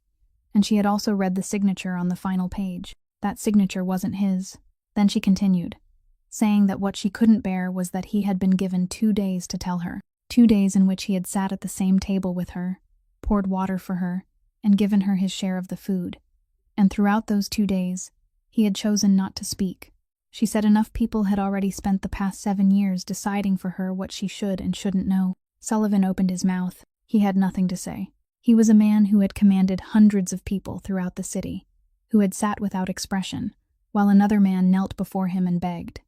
And she had also read the signature on the final page. That signature wasn't his. Then she continued, saying that what she couldn't bear was that he had been given 2 days to tell her. 2 days in which he had sat at the same table with her, poured water for her, and given her his share of the food. And throughout those 2 days, he had chosen not to speak. She said enough people had already spent the past 7 years deciding for her what she should and shouldn't know. Sullivan opened his mouth. He had nothing to say. He was a man who had commanded hundreds of people throughout the city, who had sat without expression, while another man knelt before him and begged.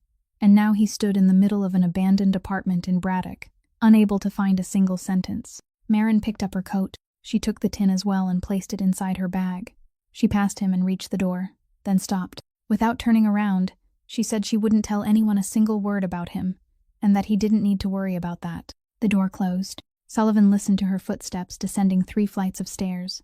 And now he stood in the middle of an abandoned apartment in Braddock, unable to find a single sentence. Marin picked up her coat. She took the tin as well and placed it inside her bag. She passed him and reached the door, then stopped. Without turning around, she said she wouldn't tell anyone a single word about him, and that he didn't need to worry about that. The door closed. Sullivan listened to her footsteps descending 3 flights of stairs,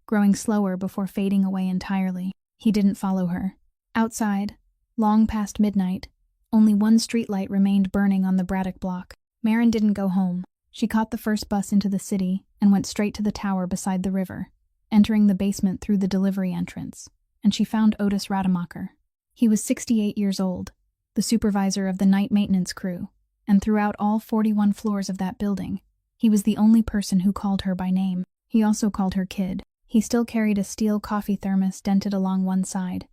growing slower before fading away entirely. He didn't follow her. Outside, long past midnight, only one streetlight remained burning on the Braddock block. Marin didn't go home. She caught the first bus into the city and went straight to the tower beside the river, entering the basement through the delivery entrance, and she found Otis Rademacher. He was 68 years old, the supervisor of the night maintenance crew, and throughout all 41 floors of that building, he was the only person who called her by name. He also called her Kid. He still carried a steel coffee thermos dented along one side,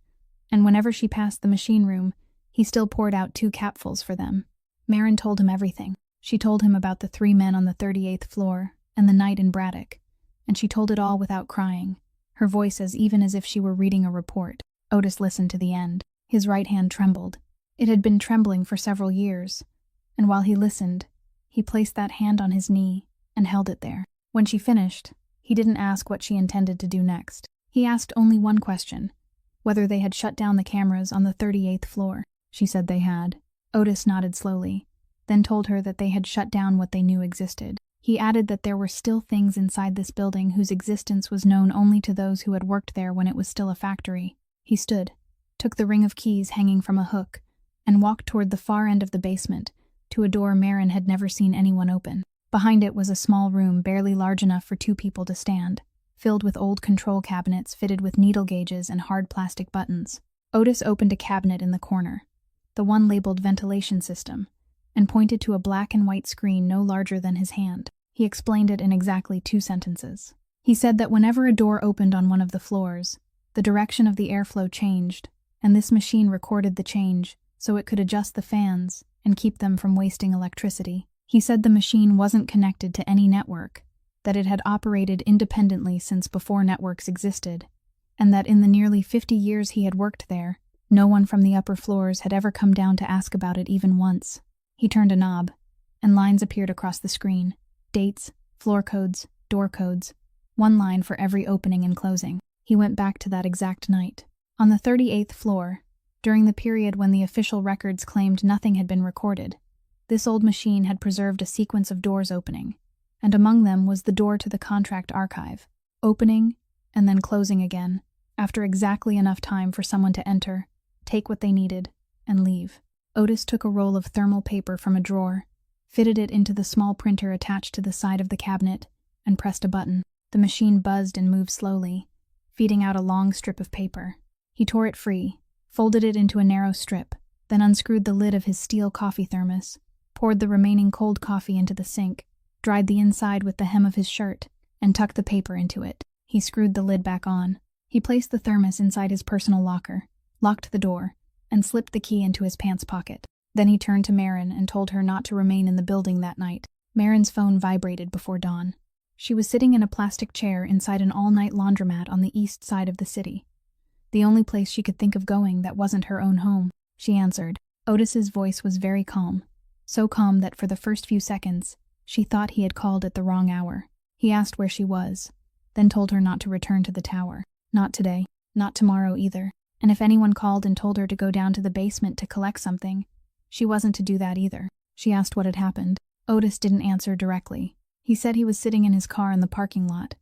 and whenever she passed the machine room, he still poured out 2 capfuls for them. Marin told him everything. She told him about the 3 men on the 38th floor and the night in Braddock, and she told it all without crying, her voice as even as if she were reading a report. Otis listened to the end. His right hand trembled. It had been trembling for several years, and while he listened, he placed that hand on his knee and held it there. When she finished, he didn't ask what she intended to do next. He asked only one question, whether they had shut down the cameras on the 38th floor. She said they had. Otis nodded slowly, then told her that they had shut down what they knew existed. He added that there were still things inside this building whose existence was known only to those who had worked there when it was still a factory. He stood, took the ring of keys hanging from a hook, and walked toward the far end of the basement, to a door Marin had never seen anyone open. Behind it was a small room barely large enough for 2 people to stand, filled with old control cabinets fitted with needle gauges and hard plastic buttons. Otis opened a cabinet in the corner, the one labeled ventilation system, and pointed to a black and white screen no larger than his hand. He explained it in exactly 2 sentences. He said that whenever a door opened on one of the floors, the direction of the airflow changed, and this machine recorded the change so it could adjust the fans and keep them from wasting electricity. He said the machine wasn't connected to any network, that it had operated independently since before networks existed, and that in the nearly 50 years he had worked there, no one from the upper floors had ever come down to ask about it even once. He turned a knob, and lines appeared across the screen. Dates, floor codes, door codes, 1 line for every opening and closing. He went back to that exact night. On the 38th floor, during the period when the official records claimed nothing had been recorded, this old machine had preserved a sequence of doors opening, and among them was the door to the contract archive, opening and then closing again, after exactly enough time for someone to enter, take what they needed, and leave. Otis took a roll of thermal paper from a drawer, fitted it into the small printer attached to the side of the cabinet, and pressed a button. The machine buzzed and moved slowly, feeding out a long strip of paper. He tore it free, folded it into a narrow strip, then unscrewed the lid of his steel coffee thermos, poured the remaining cold coffee into the sink, dried the inside with the hem of his shirt, and tucked the paper into it. He screwed the lid back on. He placed the thermos inside his personal locker, locked the door, and slipped the key into his pants pocket. Then he turned to Marin and told her not to remain in the building that night. Marin's phone vibrated before dawn. She was sitting in a plastic chair inside an all-night laundromat on the east side of the city, the only place she could think of going that wasn't her own home. She answered. Otis's voice was very calm, so calm that for the first few seconds, she thought he had called at the wrong hour. He asked where she was, then told her not to return to the tower. Not today, not tomorrow either, and if anyone called and told her to go down to the basement to collect something, she wasn't to do that either. She asked what had happened. Otis didn't answer directly. He said he was sitting in his car in the parking lot,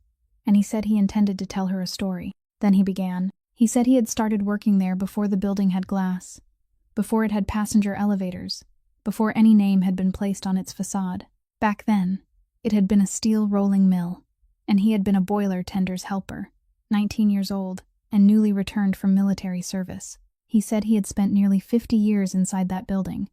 and he said he intended to tell her a story. Then he began. He said he had started working there before the building had glass, before it had passenger elevators, before any name had been placed on its facade. Back then, it had been a steel rolling mill, and he had been a boiler tender's helper, 19 years old, and newly returned from military service. He said he had spent nearly 50 years inside that building,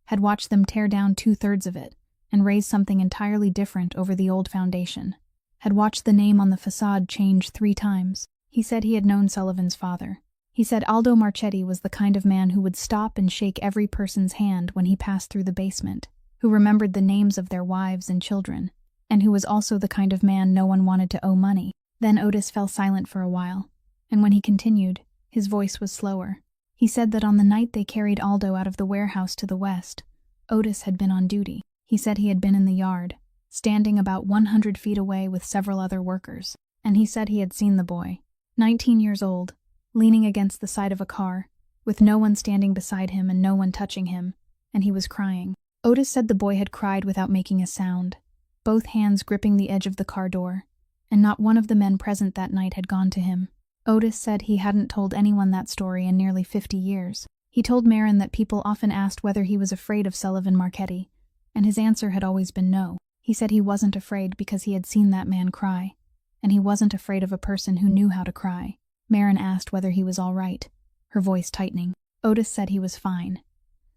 had watched them tear down 2/3 of it, and raise something entirely different over the old foundation, had watched the name on the facade change 3 times. He said he had known Sullivan's father. He said Aldo Marchetti was the kind of man who would stop and shake every person's hand when he passed through the basement, who remembered the names of their wives and children, and who was also the kind of man no one wanted to owe money. Then Otis fell silent for a while, and when he continued, his voice was slower. He said that on the night they carried Aldo out of the warehouse to the west, Otis had been on duty. He said he had been in the yard, standing about 100 feet away with several other workers, and he said he had seen the boy, 19 years old, leaning against the side of a car, with no one standing beside him and no one touching him, and he was crying. Otis said the boy had cried without making a sound, both hands gripping the edge of the car door, and not one of the men present that night had gone to him. Otis said he hadn't told anyone that story in nearly 50 years. He told Marin that people often asked whether he was afraid of Sullivan Marchetti, and his answer had always been no. He said he wasn't afraid because he had seen that man cry, and he wasn't afraid of a person who knew how to cry. Marin asked whether he was all right, her voice tightening. Otis said he was fine,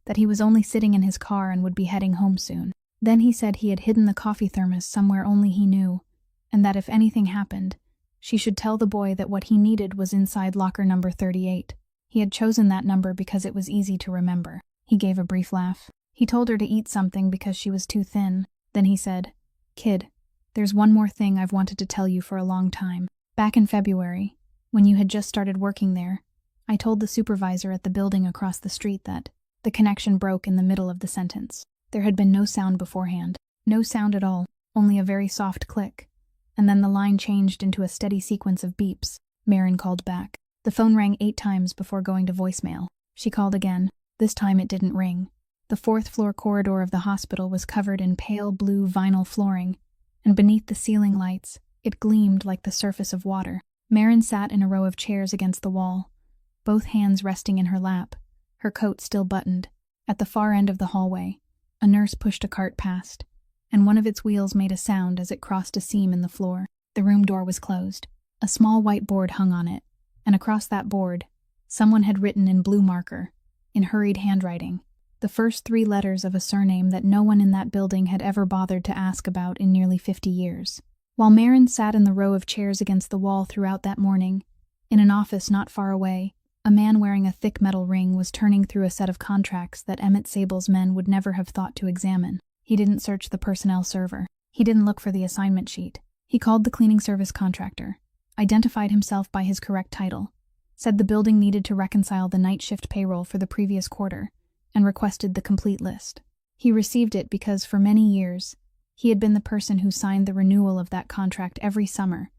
that he was only sitting in his car and would be heading home soon. Then he said he had hidden the coffee thermos somewhere only he knew, and that if anything happened, she should tell the boy that what he needed was inside locker number 38. He had chosen that number because it was easy to remember. He gave a brief laugh. He told her to eat something because she was too thin. Then he said, "Kid, there's one more thing I've wanted to tell you for a long time. Back in February, when you had just started working there, I told the supervisor at the building across the street that..." The connection broke in the middle of the sentence. There had been no sound beforehand. No sound at all, only a very soft click. And then the line changed into a steady sequence of beeps. Marin called back. The phone rang 8 times before going to voicemail. She called again. This time it didn't ring. The 4th-floor corridor of the hospital was covered in pale blue vinyl flooring, and beneath the ceiling lights, it gleamed like the surface of water. Marin sat in a row of chairs against the wall, both hands resting in her lap, her coat still buttoned. At the far end of the hallway, a nurse pushed a cart past, and one of its wheels made a sound as it crossed a seam in the floor. The room door was closed. A small white board hung on it, and across that board, someone had written in blue marker, in hurried handwriting, the first 3 letters of a surname that no one in that building had ever bothered to ask about in nearly 50 years. While Marin sat in the row of chairs against the wall throughout that morning, in an office not far away, a man wearing a thick metal ring was turning through a set of contracts that Emmett Sable's men would never have thought to examine. He didn't search the personnel server. He didn't look for the assignment sheet. He called the cleaning service contractor, identified himself by his correct title, said the building needed to reconcile the night shift payroll for the previous quarter, and requested the complete list. He received it because for many years, he had been the person who signed the renewal of that contract every summer,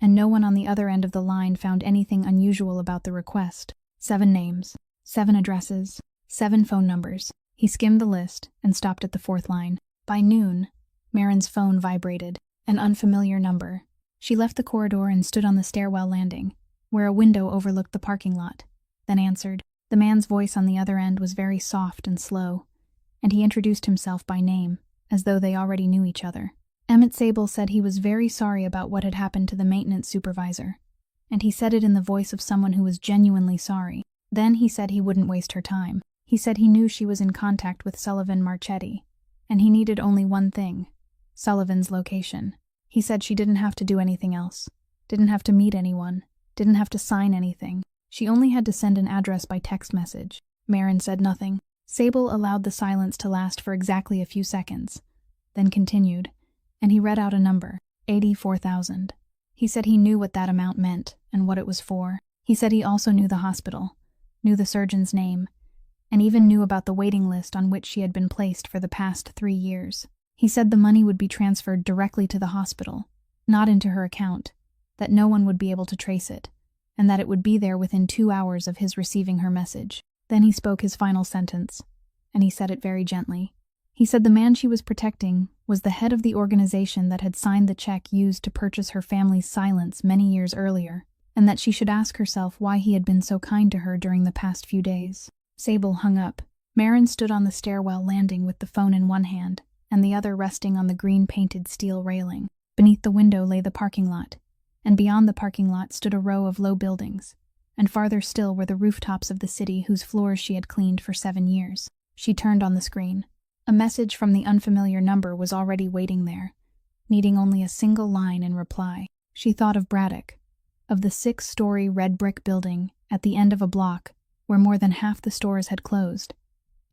and no one on the other end of the line found anything unusual about the request. 7 names, 7 addresses, 7 phone numbers. He skimmed the list and stopped at the 4th line. By noon, Marin's phone vibrated, an unfamiliar number. She left the corridor and stood on the stairwell landing, where a window overlooked the parking lot, then answered. The man's voice on the other end was very soft and slow, and he introduced himself by name, as though they already knew each other. Emmett Sable said he was very sorry about what had happened to the maintenance supervisor, and he said it in the voice of someone who was genuinely sorry. Then he said he wouldn't waste her time. He said he knew she was in contact with Sullivan Marchetti, and he needed only one thing: Sullivan's location. He said she didn't have to do anything else, didn't have to meet anyone, didn't have to sign anything. She only had to send an address by text message. Marin said nothing. Sable allowed the silence to last for exactly a few seconds, then continued, and he read out a number, 84,000. He said he knew what that amount meant and what it was for. He said he also knew the hospital, knew the surgeon's name, and even knew about the waiting list on which she had been placed for the past 3 years. He said the money would be transferred directly to the hospital, not into her account, that no one would be able to trace it, and that it would be there within 2 hours of his receiving her message. Then he spoke his final sentence, and he said it very gently. He said the man she was protecting was the head of the organization that had signed the check used to purchase her family's silence many years earlier, and that she should ask herself why he had been so kind to her during the past few days. Sable hung up, Marin stood on the stairwell landing with the phone in one hand and the other resting on the green-painted steel railing. Beneath the window lay the parking lot, and beyond the parking lot stood a row of low buildings, and farther still were the rooftops of the city whose floors she had cleaned for 7 years. She turned on the screen. A message from the unfamiliar number was already waiting there, needing only a single line in reply. She thought of Braddock, of the 6-story red brick building at the end of a block where more than half the stores had closed,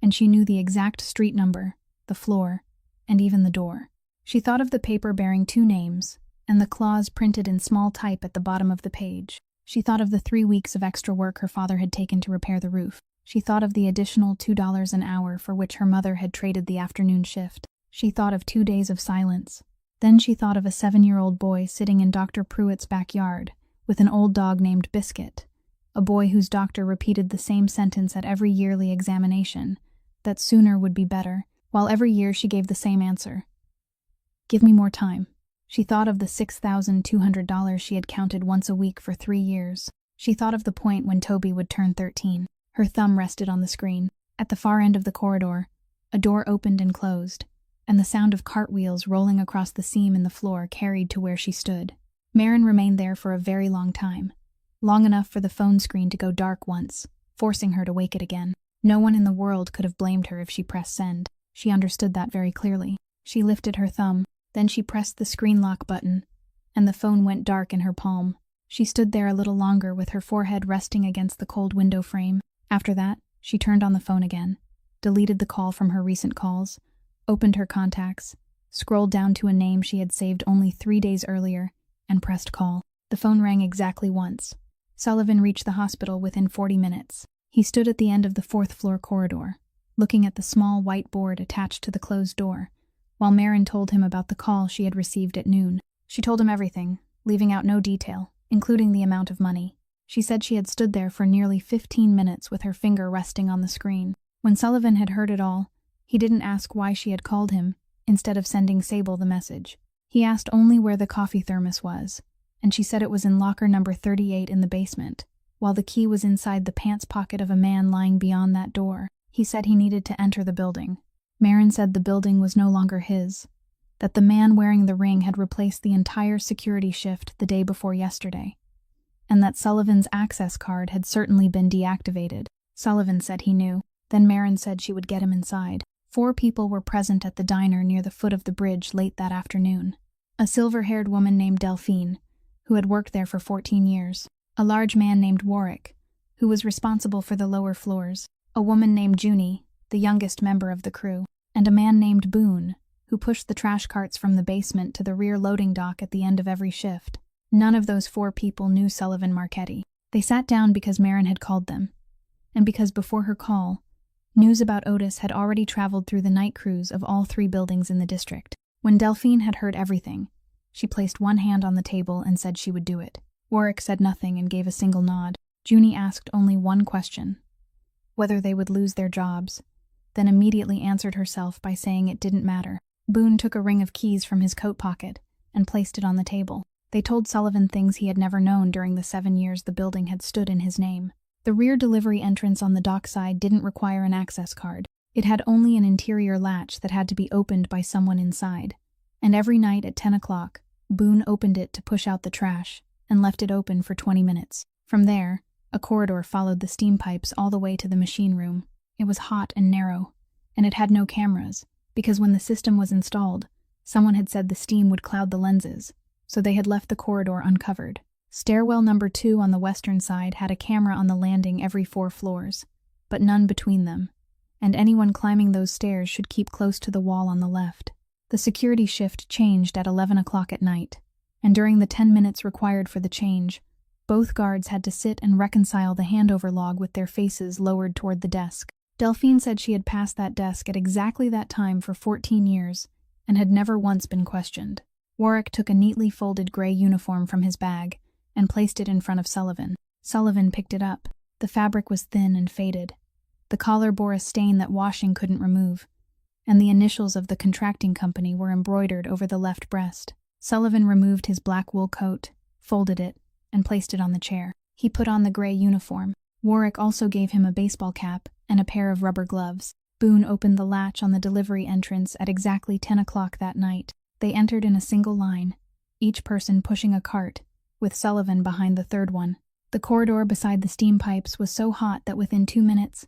and she knew the exact street number, the floor, and even the door. She thought of the paper bearing 2 names, and the clause printed in small type at the bottom of the page. She thought of the 3 weeks of extra work her father had taken to repair the roof. She thought of the additional $2 an hour for which her mother had traded the afternoon shift. She thought of 2 days of silence. Then she thought of a 7-year-old boy sitting in Dr. Pruitt's backyard with an old dog named Biscuit, a boy whose doctor repeated the same sentence at every yearly examination, that sooner would be better, while every year she gave the same answer. Give me more time. She thought of the $6,200 she had counted once a week for 3 years. She thought of the point when Toby would turn 13. Her thumb rested on the screen. At the far end of the corridor, a door opened and closed, and the sound of cartwheels rolling across the seam in the floor carried to where she stood. Marin remained there for a very long time, long enough for the phone screen to go dark once, forcing her to wake it again. No one in the world could have blamed her if she pressed send. She understood that very clearly. She lifted her thumb, then she pressed the screen lock button, and the phone went dark in her palm. She stood there a little longer with her forehead resting against the cold window frame. After that, she turned on the phone again, deleted the call from her recent calls, opened her contacts, scrolled down to a name she had saved only 3 days earlier, and pressed call. The phone rang exactly once. Sullivan reached the hospital within 40 minutes. He stood at the end of the 4th-floor corridor, looking at the small white board attached to the closed door, while Marin told him about the call she had received at noon. She told him everything, leaving out no detail, including the amount of money. She said she had stood there for nearly 15 minutes with her finger resting on the screen. When Sullivan had heard it all, he didn't ask why she had called him, instead of sending Sable the message. He asked only where the coffee thermos was, and she said it was in locker number 38 in the basement, while the key was inside the pants pocket of a man lying beyond that door. He said he needed to enter the building. Marin said the building was no longer his, that the man wearing the ring had replaced the entire security shift the day before yesterday, and that Sullivan's access card had certainly been deactivated. Sullivan said he knew. Then Marin said she would get him inside. 4 people were present at the diner near the foot of the bridge late that afternoon. A silver-haired woman named Delphine, who had worked there for 14 years. A large man named Warwick, who was responsible for the lower floors. A woman named Junie, the youngest member of the crew, and a man named Boone, who pushed the trash carts from the basement to the rear loading dock at the end of every shift. None of those 4 people knew Sullivan Marchetti. They sat down because Marin had called them, and because before her call, news about Otis had already traveled through the night crews of all 3 buildings in the district. When Delphine had heard everything, she placed one hand on the table and said she would do it. Warwick said nothing and gave a single nod. Junie asked only one question: whether they would lose their jobs, then immediately answered herself by saying it didn't matter. Boone took a ring of keys from his coat pocket and placed it on the table. They told Sullivan things he had never known during the 7 years the building had stood in his name. The rear delivery entrance on the dockside didn't require an access card. It had only an interior latch that had to be opened by someone inside. And every night at 10 o'clock, Boone opened it to push out the trash and left it open for 20 minutes. From there, a corridor followed the steam pipes all the way to the machine room. It was hot and narrow, and it had no cameras, because when the system was installed, someone had said the steam would cloud the lenses, so they had left the corridor uncovered. Stairwell number 2 on the western side had a camera on the landing every 4 floors, but none between them, and anyone climbing those stairs should keep close to the wall on the left. The security shift changed at 11 o'clock at night, and during the 10 minutes required for the change, both guards had to sit and reconcile the handover log with their faces lowered toward the desk. Delphine said she had passed that desk at exactly that time for 14 years and had never once been questioned. Warwick took a neatly folded gray uniform from his bag and placed it in front of Sullivan. Sullivan picked it up. The fabric was thin and faded. The collar bore a stain that washing couldn't remove, and the initials of the contracting company were embroidered over the left breast. Sullivan removed his black wool coat, folded it, and placed it on the chair. He put on the gray uniform. Warwick also gave him a baseball cap and a pair of rubber gloves. Boone opened the latch on the delivery entrance at exactly 10 o'clock that night. They entered in a single line, each person pushing a cart, with Sullivan behind the third one. The corridor beside the steam pipes was so hot that within 2 minutes,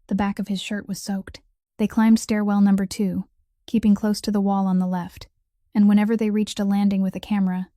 the back of his shirt was soaked. They climbed stairwell number 2, keeping close to the wall on the left, and whenever they reached a landing with a camera,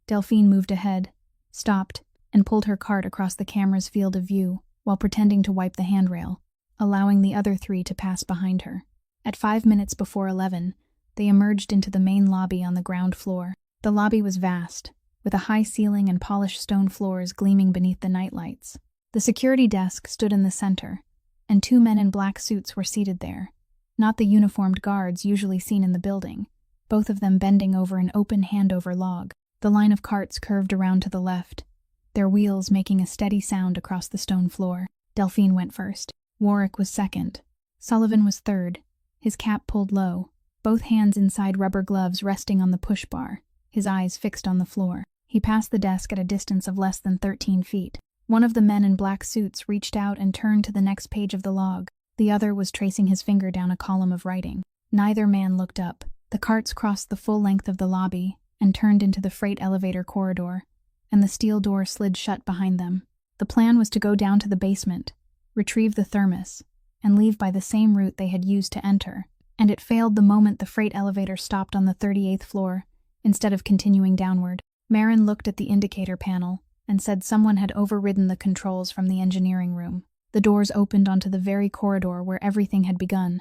Delphine moved ahead, stopped, and pulled her cart across the camera's field of view while pretending to wipe the handrail, allowing the other 3 to pass behind her. At 5 minutes before 11, they emerged into the main lobby on the ground floor. The lobby was vast, with a high ceiling and polished stone floors gleaming beneath the nightlights. The security desk stood in the center, and 2 men in black suits were seated there, not the uniformed guards usually seen in the building, both of them bending over an open handover log. The line of carts curved around to the left, their wheels making a steady sound across the stone floor. Delphine went first. Warwick was second. Sullivan was third, his cap pulled low, both hands inside rubber gloves resting on the push bar, his eyes fixed on the floor. He passed the desk at a distance of less than 13 feet. One of the men in black suits reached out and turned to the next page of the log. The other was tracing his finger down a column of writing. Neither man looked up. The carts crossed the full length of the lobby and turned into the freight elevator corridor, and the steel door slid shut behind them. The plan was to go down to the basement, retrieve the thermos, and leave by the same route they had used to enter, and it failed the moment the freight elevator stopped on the 38th floor, instead of continuing downward. Marin looked at the indicator panel and said someone had overridden the controls from the engineering room. The doors opened onto the very corridor where everything had begun,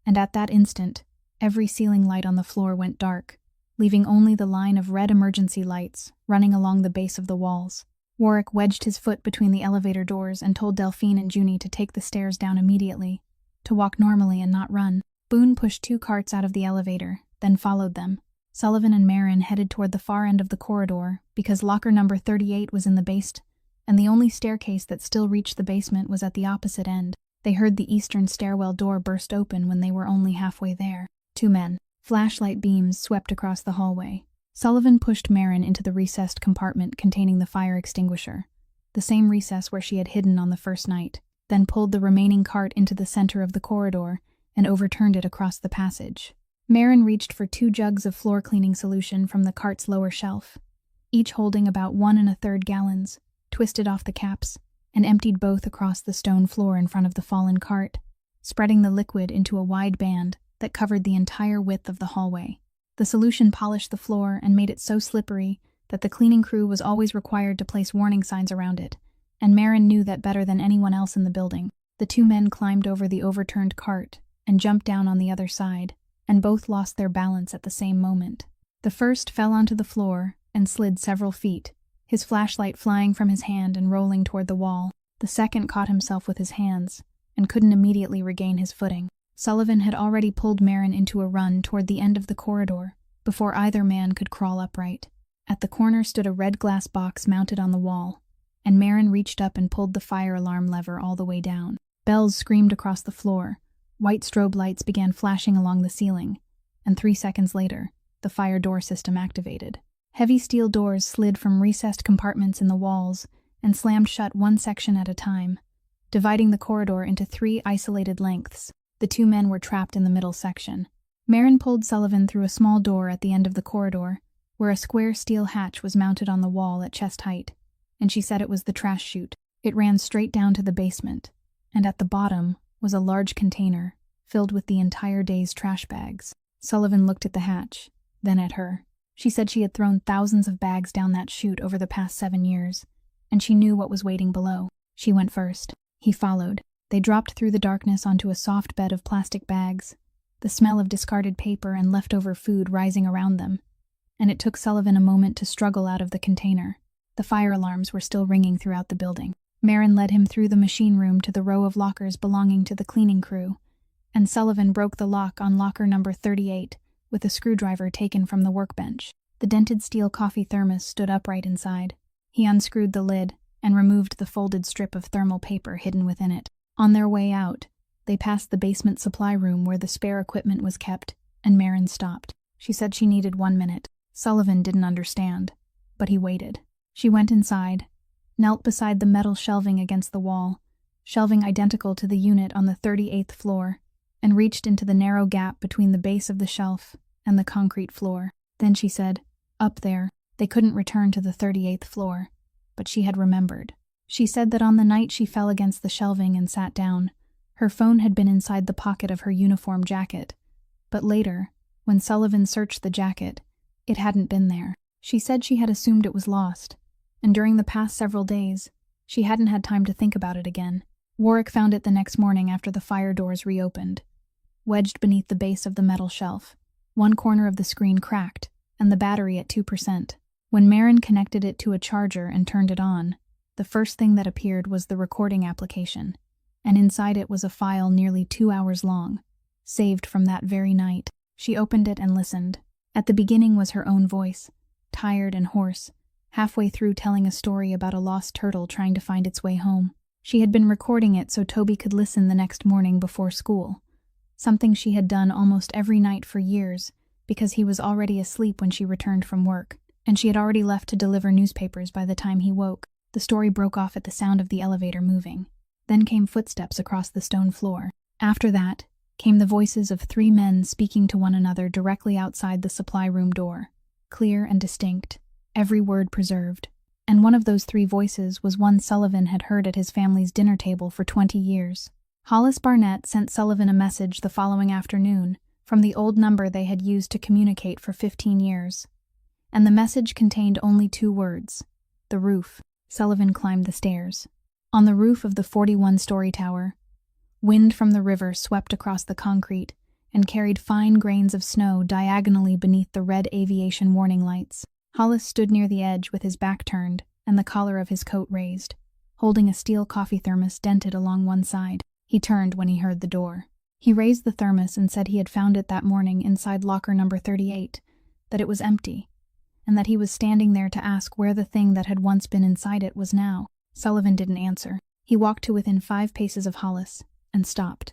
and at that instant, every ceiling light on the floor went dark, leaving only the line of red emergency lights running along the base of the walls. Warwick wedged his foot between the elevator doors and told Delphine and Junie to take the stairs down immediately, to walk normally and not run. Boone pushed 2 carts out of the elevator, then followed them. Sullivan and Marin headed toward the far end of the corridor because locker number 38 was in the base, and the only staircase that still reached the basement was at the opposite end. They heard the eastern stairwell door burst open when they were only halfway there. 2 men. Flashlight beams swept across the hallway. Sullivan pushed Marin into the recessed compartment containing the fire extinguisher, the same recess where she had hidden on the first night, then pulled the remaining cart into the center of the corridor and overturned it across the passage. Marin reached for 2 jugs of floor cleaning solution from the cart's lower shelf, each holding about 1 1/3 gallons, twisted off the caps, and emptied both across the stone floor in front of the fallen cart, spreading the liquid into a wide band that covered the entire width of the hallway. The solution polished the floor and made it so slippery that the cleaning crew was always required to place warning signs around it, and Marin knew that better than anyone else in the building. The 2 men climbed over the overturned cart and jumped down on the other side, and both lost their balance at the same moment. The first fell onto the floor and slid several feet, his flashlight flying from his hand and rolling toward the wall. The second caught himself with his hands and couldn't immediately regain his footing. Sullivan had already pulled Marin into a run toward the end of the corridor before either man could crawl upright. At the corner stood a red glass box mounted on the wall, and Marin reached up and pulled the fire alarm lever all the way down. Bells screamed across the floor, white strobe lights began flashing along the ceiling, and 3 seconds later, the fire door system activated. Heavy steel doors slid from recessed compartments in the walls and slammed shut one section at a time, dividing the corridor into 3 isolated lengths. The 2 men were trapped in the middle section. Marin pulled Sullivan through a small door at the end of the corridor, where a square steel hatch was mounted on the wall at chest height, and she said it was the trash chute. It ran straight down to the basement, and at the bottom was a large container filled with the entire day's trash bags. Sullivan looked at the hatch, then at her. She said she had thrown thousands of bags down that chute over the past 7 years, and she knew what was waiting below. She went first. He followed. They dropped through the darkness onto a soft bed of plastic bags, the smell of discarded paper and leftover food rising around them, and it took Sullivan a moment to struggle out of the container. The fire alarms were still ringing throughout the building. Marin led him through the machine room to the row of lockers belonging to the cleaning crew, and Sullivan broke the lock on locker number 38 with a screwdriver taken from the workbench. The dented steel coffee thermos stood upright inside. He unscrewed the lid and removed the folded strip of thermal paper hidden within it. On their way out, they passed the basement supply room where the spare equipment was kept, and Marin stopped. She said she needed 1 minute. Sullivan didn't understand, but he waited. She went inside, knelt beside the metal shelving against the wall, shelving identical to the unit on the 38th floor, and reached into the narrow gap between the base of the shelf and the concrete floor. Then she said, "Up there." They couldn't return to the 38th floor, but she had remembered. She said that on the night she fell against the shelving and sat down, her phone had been inside the pocket of her uniform jacket, but later, when Sullivan searched the jacket, it hadn't been there. She said she had assumed it was lost, and during the past several days, she hadn't had time to think about it again. Warwick found it the next morning after the fire doors reopened, wedged beneath the base of the metal shelf. One corner of the screen cracked, and the battery at 2%. When Marin connected it to a charger and turned it on, the first thing that appeared was the recording application, and inside it was a file nearly 2 hours long, saved from that very night. She opened it and listened. At the beginning was her own voice, tired and hoarse, halfway through telling a story about a lost turtle trying to find its way home. She had been recording it so Toby could listen the next morning before school, something she had done almost every night for years because he was already asleep when she returned from work, and she had already left to deliver newspapers by the time he woke. The story broke off at the sound of the elevator moving. Then came footsteps across the stone floor. After that, came the voices of 3 men speaking to one another directly outside the supply room door, clear and distinct, every word preserved. And one of those 3 voices was one Sullivan had heard at his family's dinner table for 20 years. Hollis Barnett sent Sullivan a message the following afternoon from the old number they had used to communicate for 15 years. And the message contained only 2 words: the roof. Sullivan climbed the stairs. On the roof of the 41-story tower, wind from the river swept across the concrete and carried fine grains of snow diagonally beneath the red aviation warning lights. Hollis stood near the edge with his back turned and the collar of his coat raised, holding a steel coffee thermos dented along one side. He turned when he heard the door. He raised the thermos and said he had found it that morning inside locker number 38, that it was empty, and that he was standing there to ask where the thing that had once been inside it was now. Sullivan didn't answer. He walked to within 5 paces of Hollis and stopped,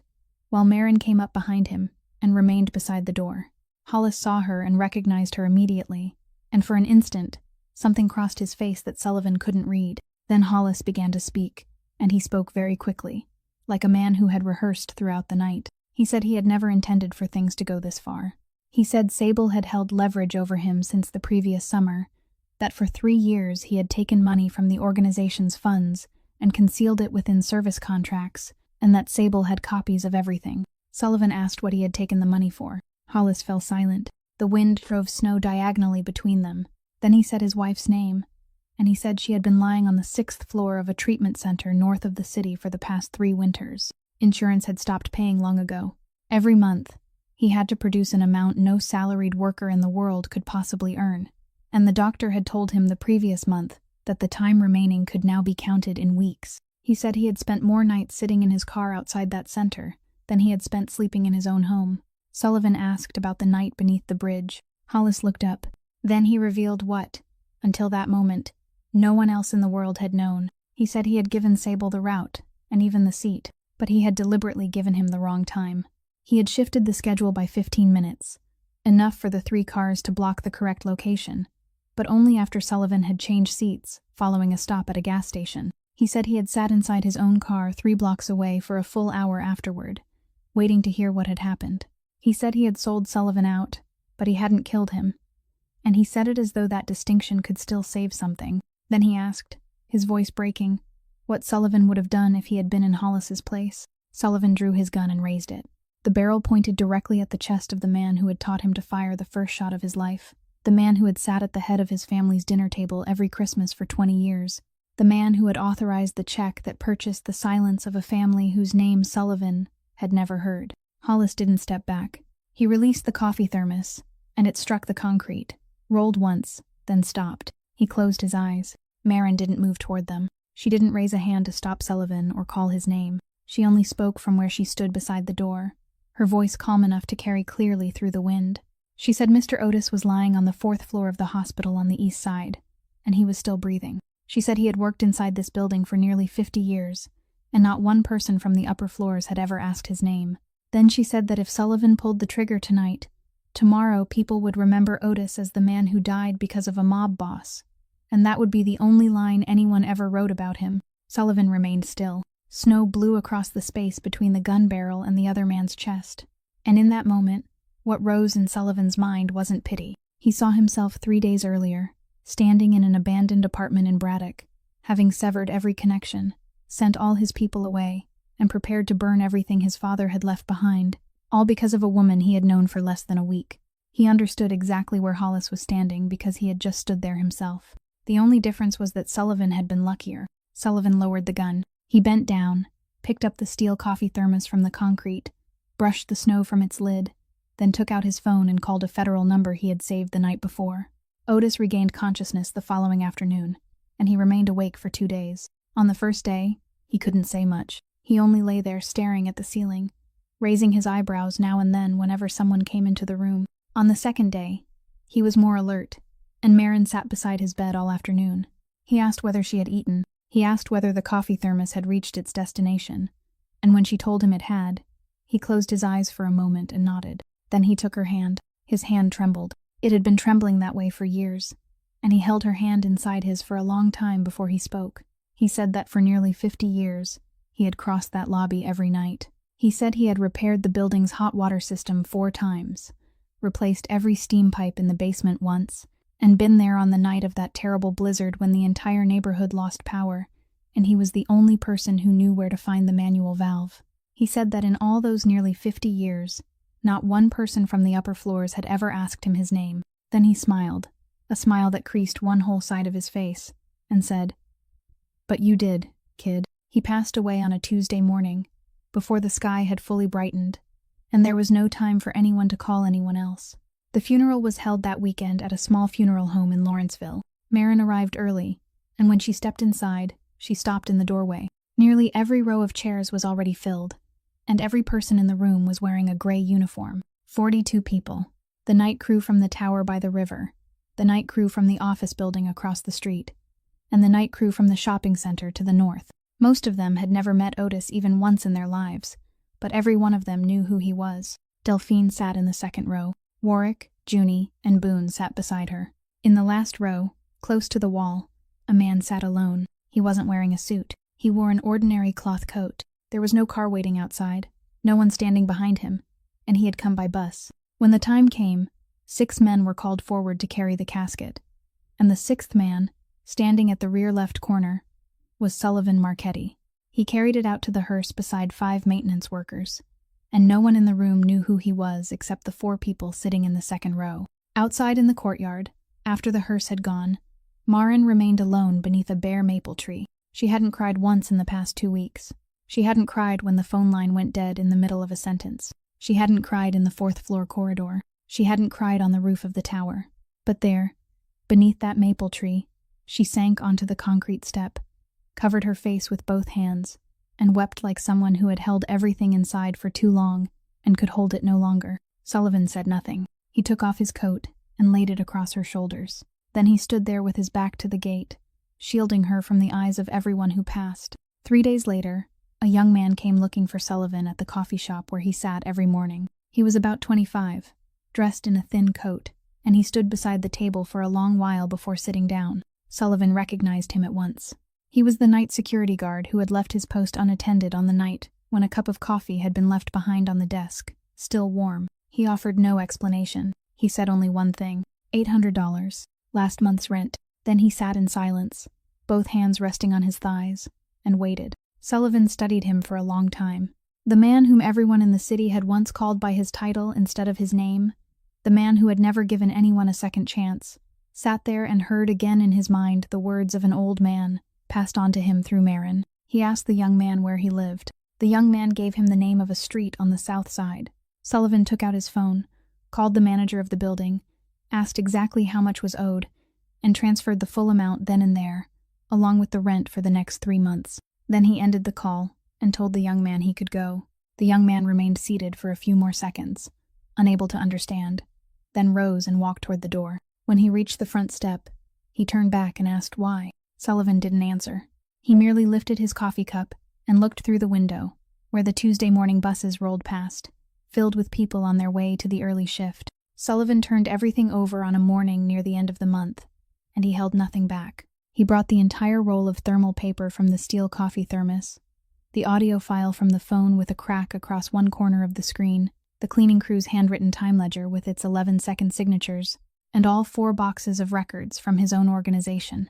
while Marin came up behind him and remained beside the door. Hollis saw her and recognized her immediately, and for an instant, something crossed his face that Sullivan couldn't read. Then Hollis began to speak, and he spoke very quickly, like a man who had rehearsed throughout the night. He said he had never intended for things to go this far. He said Sable had held leverage over him since the previous summer, that for 3 years he had taken money from the organization's funds and concealed it within service contracts, and that Sable had copies of everything. Sullivan asked what he had taken the money for. Hollis fell silent. The wind drove snow diagonally between them. Then he said his wife's name, and he said she had been lying on the 6th floor of a treatment center north of the city for the past 3 winters. Insurance had stopped paying long ago. Every month, he had to produce an amount no salaried worker in the world could possibly earn, and the doctor had told him the previous month that the time remaining could now be counted in weeks. He said he had spent more nights sitting in his car outside that center than he had spent sleeping in his own home. Sullivan asked about the night beneath the bridge. Hollis looked up. Then he revealed what, until that moment, no one else in the world had known. He said he had given Sable the route, and even the seat, but he had deliberately given him the wrong time. He had shifted the schedule by 15 minutes, enough for the 3 cars to block the correct location, but only after Sullivan had changed seats, following a stop at a gas station. He said he had sat inside his own car 3 blocks away for a full hour afterward, waiting to hear what had happened. He said he had sold Sullivan out, but he hadn't killed him, and he said it as though that distinction could still save something. Then he asked, his voice breaking, what Sullivan would have done if he had been in Hollis's place. Sullivan drew his gun and raised it. The barrel pointed directly at the chest of the man who had taught him to fire the first shot of his life, the man who had sat at the head of his family's dinner table every Christmas for 20 years, the man who had authorized the check that purchased the silence of a family whose name Sullivan had never heard. Hollis didn't step back. He released the coffee thermos, and it struck the concrete, rolled once, then stopped. He closed his eyes. Marin didn't move toward them. She didn't raise a hand to stop Sullivan or call his name. She only spoke from where she stood beside the door, her voice calm enough to carry clearly through the wind. She said Mr. Otis was lying on the 4th floor of the hospital on the east side, and he was still breathing. She said he had worked inside this building for nearly 50 years, and not one person from the upper floors had ever asked his name. Then she said that if Sullivan pulled the trigger tonight, tomorrow people would remember Otis as the man who died because of a mob boss, and that would be the only line anyone ever wrote about him. Sullivan remained still. Snow blew across the space between the gun barrel and the other man's chest. And in that moment, what rose in Sullivan's mind wasn't pity. He saw himself 3 days earlier, standing in an abandoned apartment in Braddock, having severed every connection, sent all his people away, and prepared to burn everything his father had left behind, all because of a woman he had known for less than a week. He understood exactly where Hollis was standing because he had just stood there himself. The only difference was that Sullivan had been luckier. Sullivan lowered the gun. He bent down, picked up the steel coffee thermos from the concrete, brushed the snow from its lid, then took out his phone and called a federal number he had saved the night before. Otis regained consciousness the following afternoon, and he remained awake for 2 days. On the first day, he couldn't say much. He only lay there staring at the ceiling, raising his eyebrows now and then whenever someone came into the room. On the second day, he was more alert, and Marin sat beside his bed all afternoon. He asked whether she had eaten. He asked whether the coffee thermos had reached its destination, and when she told him it had, he closed his eyes for a moment and nodded. Then he took her hand. His hand trembled. It had been trembling that way for years, and he held her hand inside his for a long time before he spoke. He said that for nearly 50 years, he had crossed that lobby every night. He said he had repaired the building's hot water system 4 times, replaced every steam pipe in the basement once, and been there on the night of that terrible blizzard when the entire neighborhood lost power, and he was the only person who knew where to find the manual valve. He said that in all those nearly 50 years, not one person from the upper floors had ever asked him his name. Then he smiled, a smile that creased one whole side of his face, and said, "But you did, kid." He passed away on a Tuesday morning, before the sky had fully brightened, and there was no time for anyone to call anyone else. The funeral was held that weekend at a small funeral home in Lawrenceville. Marin arrived early, and when she stepped inside, she stopped in the doorway. Nearly every row of chairs was already filled, and every person in the room was wearing a gray uniform. 42 people. The night crew from the tower by the river, the night crew from the office building across the street, and the night crew from the shopping center to the north. Most of them had never met Otis even once in their lives, but every one of them knew who he was. Delphine sat in the second row. Warwick, Junie, and Boone sat beside her. In the last row, close to the wall, a man sat alone. He wasn't wearing a suit. He wore an ordinary cloth coat. There was no car waiting outside, no one standing behind him, and he had come by bus. When the time came, 6 men were called forward to carry the casket, and the 6th man, standing at the rear left corner, was Sullivan Marchetti. He carried it out to the hearse beside 5 maintenance workers, and no one in the room knew who he was except the 4 people sitting in the second row. Outside in the courtyard, after the hearse had gone, Marin remained alone beneath a bare maple tree. She hadn't cried once in the past 2 weeks. She hadn't cried when the phone line went dead in the middle of a sentence. She hadn't cried in the 4th floor corridor. She hadn't cried on the roof of the tower. But there, beneath that maple tree, she sank onto the concrete step, covered her face with both hands, and wept like someone who had held everything inside for too long and could hold it no longer. Sullivan said nothing. He took off his coat and laid it across her shoulders. Then he stood there with his back to the gate, shielding her from the eyes of everyone who passed. 3 days later, a young man came looking for Sullivan at the coffee shop where he sat every morning. He was about 25, dressed in a thin coat, and he stood beside the table for a long while before sitting down. Sullivan recognized him at once. He was the night security guard who had left his post unattended on the night when a cup of coffee had been left behind on the desk, still warm. He offered no explanation. He said only one thing: $800, last month's rent. Then he sat in silence, both hands resting on his thighs, and waited. Sullivan studied him for a long time. The man whom everyone in the city had once called by his title instead of his name, the man who had never given anyone a second chance, sat there and heard again in his mind the words of an old man, passed on to him through Marin. He asked the young man where he lived. The young man gave him the name of a street on the south side. Sullivan took out his phone, called the manager of the building, asked exactly how much was owed, and transferred the full amount then and there, along with the rent for the next 3 months. Then he ended the call and told the young man he could go. The young man remained seated for a few more seconds, unable to understand, then rose and walked toward the door. When he reached the front step, he turned back and asked why. Sullivan didn't answer. He merely lifted his coffee cup and looked through the window, where the Tuesday morning buses rolled past, filled with people on their way to the early shift. Sullivan turned everything over on a morning near the end of the month, and he held nothing back. He brought the entire roll of thermal paper from the steel coffee thermos, the audio file from the phone with a crack across one corner of the screen, the cleaning crew's handwritten time ledger with its 11-second signatures, and all 4 boxes of records from his own organization.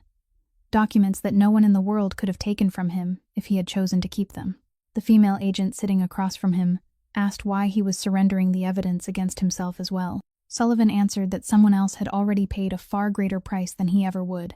Documents that no one in the world could have taken from him if he had chosen to keep them. The female agent sitting across from him asked why he was surrendering the evidence against himself as well. Sullivan answered that someone else had already paid a far greater price than he ever would,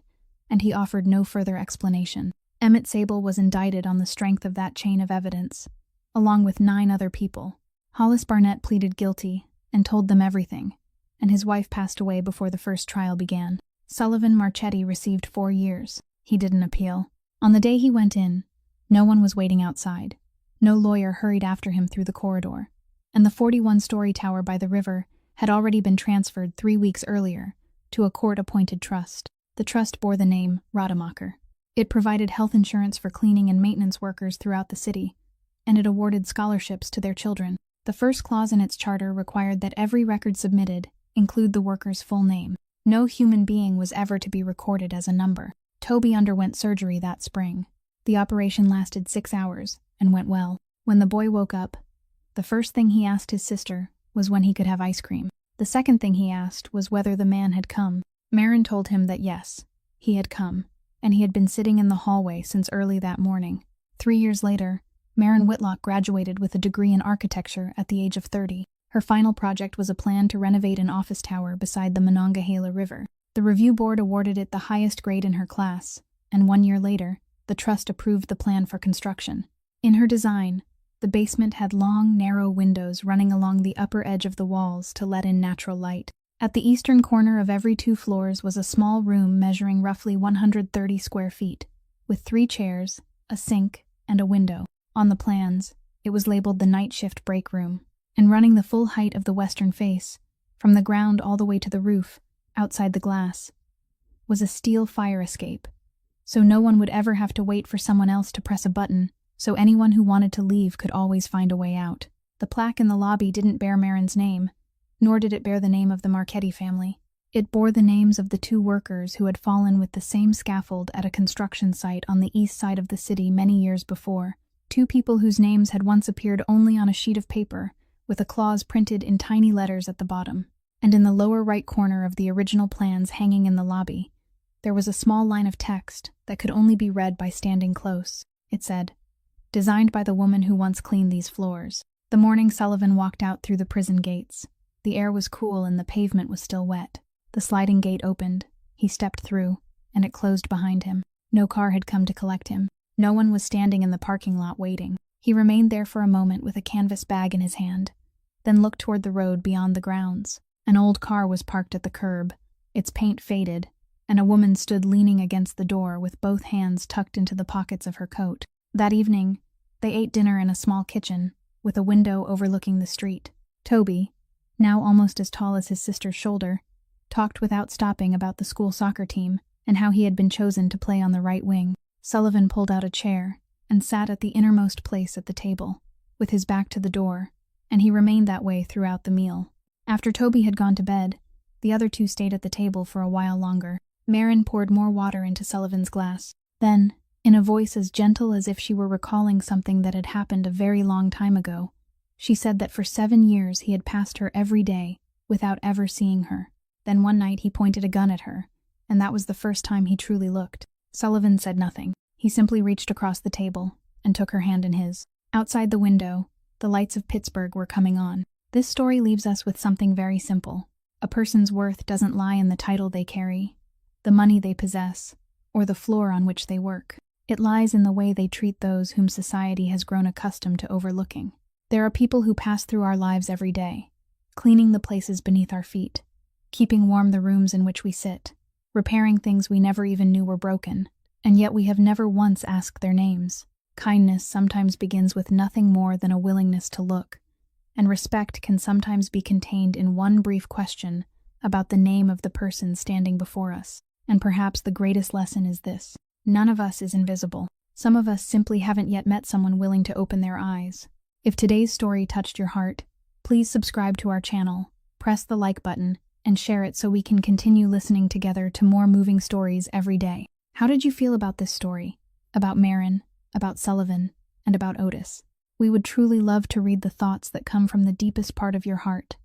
and he offered no further explanation. Emmett Sable was indicted on the strength of that chain of evidence, along with 9 other people. Hollis Barnett pleaded guilty and told them everything, and his wife passed away before the first trial began. Sullivan Marchetti received 4 years. He didn't appeal. On the day he went in, no one was waiting outside. No lawyer hurried after him through the corridor, and the 41-story tower by the river had already been transferred 3 weeks earlier to a court-appointed trust. The trust bore the name Rademacher. It provided health insurance for cleaning and maintenance workers throughout the city, and it awarded scholarships to their children. The first clause in its charter required that every record submitted include the worker's full name. No human being was ever to be recorded as a number. Toby underwent surgery that spring. The operation lasted 6 hours and went well. When the boy woke up, the first thing he asked his sister was when he could have ice cream. The second thing he asked was whether the man had come. Marin told him that yes, he had come, and he had been sitting in the hallway since early that morning. 3 years later, Marin Whitlock graduated with a degree in architecture at the age of 30. Her final project was a plan to renovate an office tower beside the Monongahela River. The review board awarded it the highest grade in her class, and 1 year later, the trust approved the plan for construction. In her design, the basement had long, narrow windows running along the upper edge of the walls to let in natural light. At the eastern corner of every 2 floors was a small room measuring roughly 130 square feet, with 3 chairs, a sink, and a window. On the plans, it was labeled the night shift break room, and running the full height of the western face, from the ground all the way to the roof, outside the glass, was a steel fire escape, so no one would ever have to wait for someone else to press a button, so anyone who wanted to leave could always find a way out. The plaque in the lobby didn't bear Marin's name, nor did it bear the name of the Marchetti family. It bore the names of the 2 workers who had fallen with the same scaffold at a construction site on the east side of the city many years before. 2 people whose names had once appeared only on a sheet of paper, with a clause printed in tiny letters at the bottom. And in the lower right corner of the original plans hanging in the lobby, there was a small line of text that could only be read by standing close. It said, "Designed by the woman who once cleaned these floors." The morning Sullivan walked out through the prison gates. The air was cool and the pavement was still wet. The sliding gate opened. He stepped through, and it closed behind him. No car had come to collect him. No one was standing in the parking lot waiting. He remained there for a moment with a canvas bag in his hand, then looked toward the road beyond the grounds. An old car was parked at the curb, its paint faded, and a woman stood leaning against the door with both hands tucked into the pockets of her coat. That evening, they ate dinner in a small kitchen, with a window overlooking the street. Toby, now almost as tall as his sister's shoulder, talked without stopping about the school soccer team and how he had been chosen to play on the right wing. Sullivan pulled out a chair and sat at the innermost place at the table, with his back to the door, and he remained that way throughout the meal. After Toby had gone to bed, the other 2 stayed at the table for a while longer. Marin poured more water into Sullivan's glass. Then, in a voice as gentle as if she were recalling something that had happened a very long time ago, she said that for 7 years he had passed her every day without ever seeing her. Then one night he pointed a gun at her, and that was the first time he truly looked. Sullivan said nothing. He simply reached across the table and took her hand in his. Outside the window, the lights of Pittsburgh were coming on. This story leaves us with something very simple. A person's worth doesn't lie in the title they carry, the money they possess, or the floor on which they work. It lies in the way they treat those whom society has grown accustomed to overlooking. There are people who pass through our lives every day, cleaning the places beneath our feet, keeping warm the rooms in which we sit, repairing things we never even knew were broken, and yet we have never once asked their names. Kindness sometimes begins with nothing more than a willingness to look, and respect can sometimes be contained in one brief question about the name of the person standing before us. And perhaps the greatest lesson is this: none of us is invisible. Some of us simply haven't yet met someone willing to open their eyes. If today's story touched your heart, please subscribe to our channel, press the like button, and share it so we can continue listening together to more moving stories every day. How did you feel about this story? About Marin, about Sullivan, and about Otis. We would truly love to read the thoughts that come from the deepest part of your heart,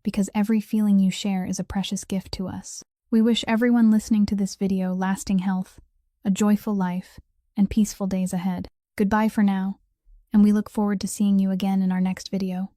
because every feeling you share is a precious gift to us. We wish everyone listening to this video lasting health, a joyful life, and peaceful days ahead. Goodbye for now, and we look forward to seeing you again in our next video.